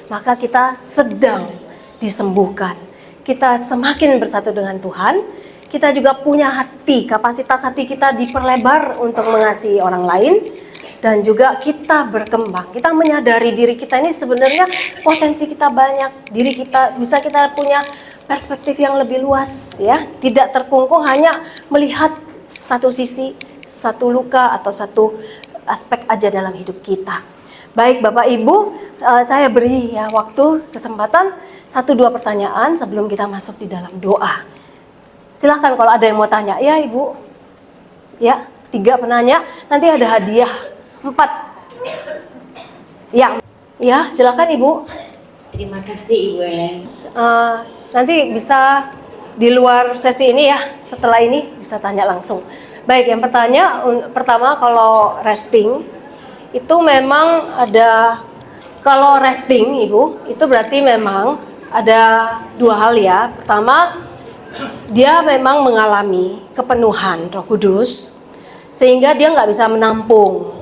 maka kita sedang disembuhkan. Kita semakin bersatu dengan Tuhan. Kita juga punya hati, kapasitas hati kita diperlebar untuk mengasihi orang lain, dan juga kita berkembang. Kita menyadari diri kita ini sebenarnya potensi kita banyak, diri kita bisa kita punya perspektif yang lebih luas, ya. Tidak terkungkung hanya melihat satu sisi, satu luka atau satu aspek aja dalam hidup kita. Baik Bapak Ibu, saya beri ya waktu, kesempatan 1-2 pertanyaan sebelum kita masuk di dalam doa. Silahkan kalau ada yang mau tanya. Ya Ibu, ya 3 penanya, nanti ada hadiah 4. Ya silahkan Ibu. Terima kasih Ibu Ellen. Nanti bisa di luar sesi ini, ya. Setelah ini bisa tanya langsung. Baik, yang pertama kalau resting itu memang ada, kalau resting Ibu itu berarti memang ada 2 hal, ya. Pertama, dia memang mengalami kepenuhan Roh Kudus sehingga dia nggak bisa menampung.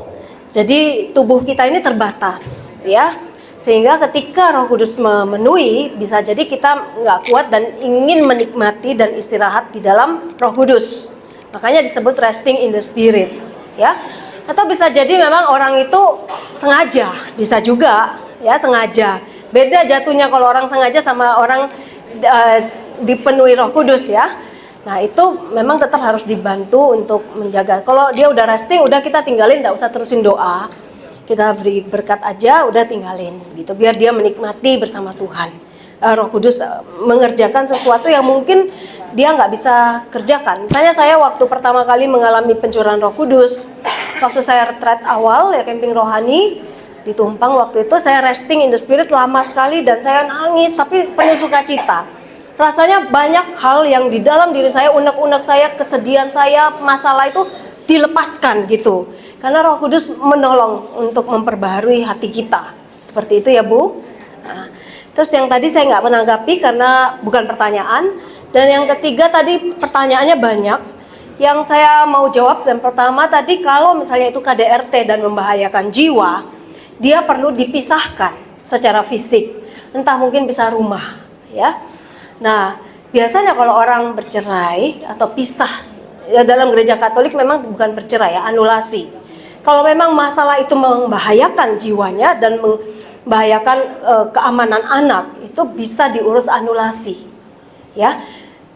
Jadi tubuh kita ini terbatas, ya. Sehingga ketika Roh Kudus memenuhi, bisa jadi kita nggak kuat dan ingin menikmati dan istirahat di dalam Roh Kudus. Makanya disebut resting in the Spirit, ya. Atau bisa jadi memang orang itu sengaja, bisa juga ya, sengaja. Beda jatuhnya kalau orang sengaja sama orang dipenuhi Roh Kudus ya. Nah itu memang tetap harus dibantu untuk menjaga. Kalau dia udah resting, udah kita tinggalin, nggak usah terusin doa. Kita beri berkat aja, udah tinggalin gitu. Biar dia menikmati bersama Tuhan. Roh Kudus mengerjakan sesuatu yang mungkin dia nggak bisa kerjakan. Misalnya saya waktu pertama kali mengalami pencurahan Roh Kudus, waktu saya retreat awal ya, camping rohani di Tumpang, waktu itu saya resting in the spirit lama sekali dan saya nangis tapi penuh sukacita. Rasanya banyak hal yang di dalam diri saya, unek-unek saya, kesedihan saya, masalah itu dilepaskan gitu. Karena Roh Kudus menolong untuk memperbaharui hati kita. Seperti itu ya Bu. Nah, terus yang tadi saya nggak menanggapi karena bukan pertanyaan. Dan yang ketiga tadi pertanyaannya banyak. Yang saya mau jawab, dan pertama tadi kalau misalnya itu KDRT dan membahayakan jiwa, dia perlu dipisahkan secara fisik. Entah mungkin bisa rumah ya. Nah biasanya kalau orang bercerai atau pisah ya, dalam gereja Katolik memang bukan bercerai ya, anulasi. Kalau memang masalah itu membahayakan jiwanya dan membahayakan keamanan anak, itu bisa diurus anulasi ya.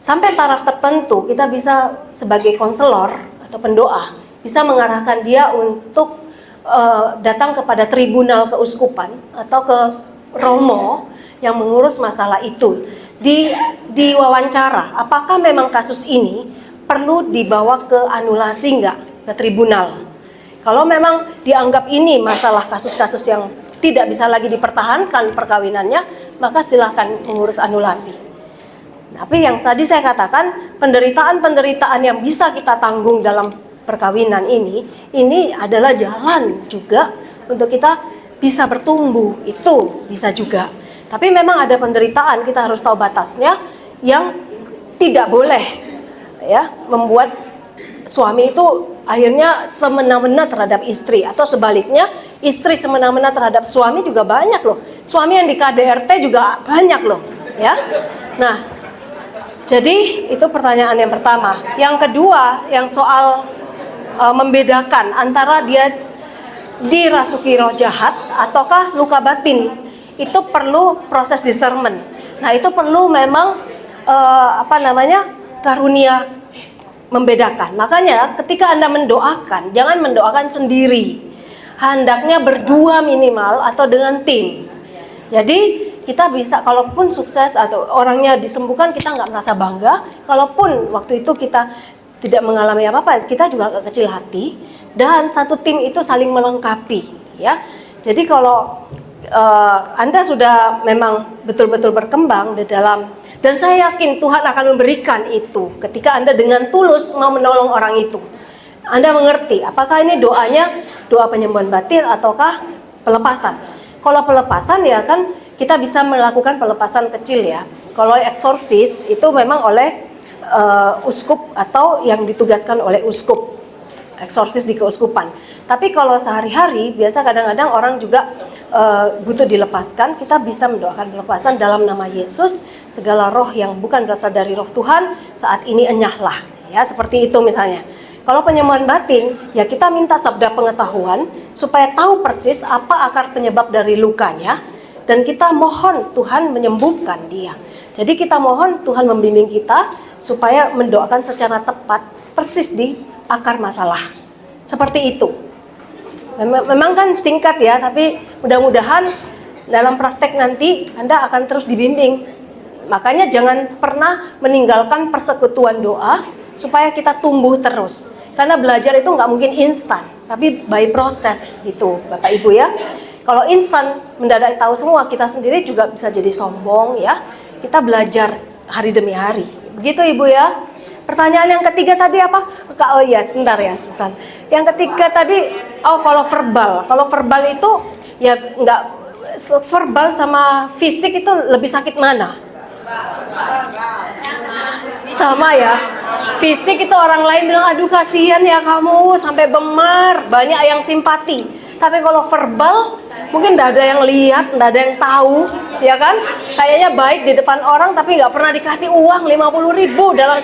Sampai taraf tertentu kita bisa sebagai konselor atau pendoa bisa mengarahkan dia untuk datang kepada tribunal keuskupan atau ke romo yang mengurus masalah itu. Diwawancara apakah memang kasus ini perlu dibawa ke anulasi enggak, ke tribunal. Kalau memang dianggap ini masalah kasus-kasus yang tidak bisa lagi dipertahankan perkawinannya, maka silahkan mengurus anulasi. Tapi yang tadi saya katakan, penderitaan-penderitaan yang bisa kita tanggung dalam perkawinan ini adalah jalan juga untuk kita bisa bertumbuh, itu bisa juga. Tapi memang ada penderitaan, kita harus tahu batasnya, yang tidak boleh ya membuat suami itu akhirnya semena-mena terhadap istri, atau sebaliknya istri semena-mena terhadap suami juga banyak loh. Suami yang di KDRT juga banyak loh ya. Nah, jadi itu pertanyaan yang pertama. Yang kedua, yang soal membedakan antara dia dirasuki roh jahat ataukah luka batin, itu perlu proses discernment. Nah itu perlu memang karunia membedakan. Makanya ketika Anda mendoakan, jangan mendoakan sendiri, hendaknya berdua minimal atau dengan tim. Jadi kita bisa, kalaupun sukses atau orangnya disembuhkan, kita nggak merasa bangga. Kalaupun waktu itu kita tidak mengalami apa-apa, kita juga agak kecil hati. Dan satu tim itu saling melengkapi, ya. Jadi kalau Anda sudah memang betul-betul berkembang di dalam, dan saya yakin Tuhan akan memberikan itu ketika Anda dengan tulus mau menolong orang itu. Anda mengerti apakah ini doanya doa penyembuhan batin ataukah pelepasan. Kalau pelepasan ya kan kita bisa melakukan pelepasan kecil ya. Kalau eksorsis itu memang oleh uskup atau yang ditugaskan oleh uskup, eksorsis di keuskupan. Tapi kalau sehari-hari biasa kadang-kadang orang juga butuh dilepaskan, kita bisa mendoakan pelepasan dalam nama Yesus, segala roh yang bukan berasal dari roh Tuhan saat ini enyahlah, ya seperti itu misalnya. Kalau penyembuhan batin, ya kita minta sabda pengetahuan supaya tahu persis apa akar penyebab dari lukanya, dan kita mohon Tuhan menyembuhkan dia. Jadi kita mohon Tuhan membimbing kita supaya mendoakan secara tepat persis di akar masalah. Seperti itu. Memang kan singkat ya, tapi mudah-mudahan dalam praktek nanti Anda akan terus dibimbing. Makanya jangan pernah meninggalkan persekutuan doa supaya kita tumbuh terus. Karena belajar itu nggak mungkin instan, tapi by proses gitu, Bapak Ibu ya. Kalau instan mendadak tahu semua, kita sendiri juga bisa jadi sombong ya. Kita belajar hari demi hari. Begitu Ibu ya. Pertanyaan yang ketiga tadi apa? Oh iya, sebentar ya Susan. Yang ketiga tadi, kalau verbal. Kalau verbal itu ya nggak, verbal sama fisik itu lebih sakit mana? Sama ya. Fisik itu orang lain bilang, aduh kasihan ya kamu sampai bemar, banyak yang simpati. Tapi kalau verbal mungkin nggak ada yang lihat, nggak ada yang tahu, ya kan? Kayaknya baik di depan orang tapi nggak pernah dikasih uang 50.000 dalam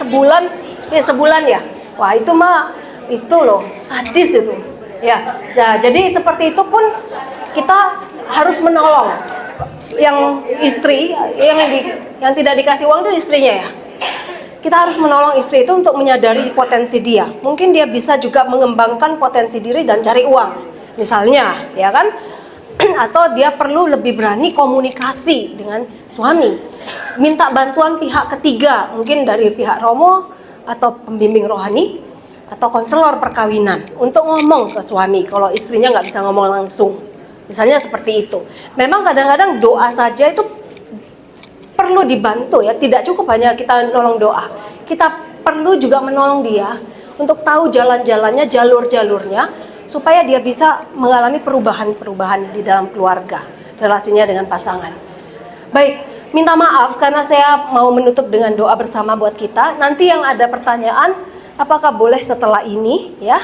sebulan ya. Wah itu mah itu loh sadis itu. Ya, nah, jadi seperti itu pun kita harus menolong yang istri yang tidak dikasih uang itu istrinya ya. Kita harus menolong istri itu untuk menyadari potensi dia. Mungkin dia bisa juga mengembangkan potensi diri dan cari uang, misalnya, ya kan? Atau dia perlu lebih berani komunikasi dengan suami, minta bantuan pihak ketiga, mungkin dari pihak romo atau pembimbing rohani atau konselor perkawinan untuk ngomong ke suami kalau istrinya nggak bisa ngomong langsung. Misalnya seperti itu. Memang kadang-kadang doa saja itu perlu dibantu ya, tidak cukup hanya kita nolong doa. Kita perlu juga menolong dia untuk tahu jalan-jalannya, jalur-jalurnya, supaya dia bisa mengalami perubahan-perubahan di dalam keluarga, relasinya dengan pasangan. Baik, minta maaf karena saya mau menutup dengan doa bersama buat kita. Nanti yang ada pertanyaan, apakah boleh setelah ini ya,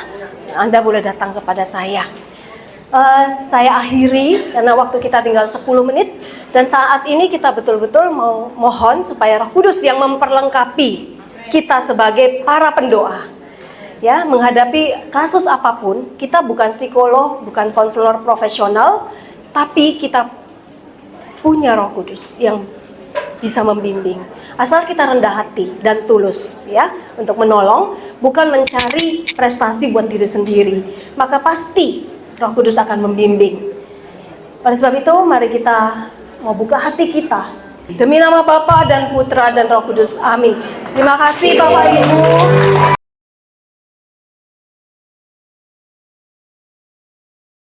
Anda boleh datang kepada saya. Saya akhiri karena waktu kita tinggal 10 menit dan saat ini kita betul-betul mau mohon supaya Roh Kudus yang memperlengkapi kita sebagai para pendoa. Ya, menghadapi kasus apapun, kita bukan psikolog, bukan konselor profesional, tapi kita punya Roh Kudus yang bisa membimbing. Asal kita rendah hati dan tulus ya untuk menolong, bukan mencari prestasi buat diri sendiri. Maka pasti Roh Kudus akan membimbing. Oleh sebab itu, mari kita mau buka hati kita. Demi nama Bapa dan Putra dan Roh Kudus. Amin. Terima kasih Bapak Ibu.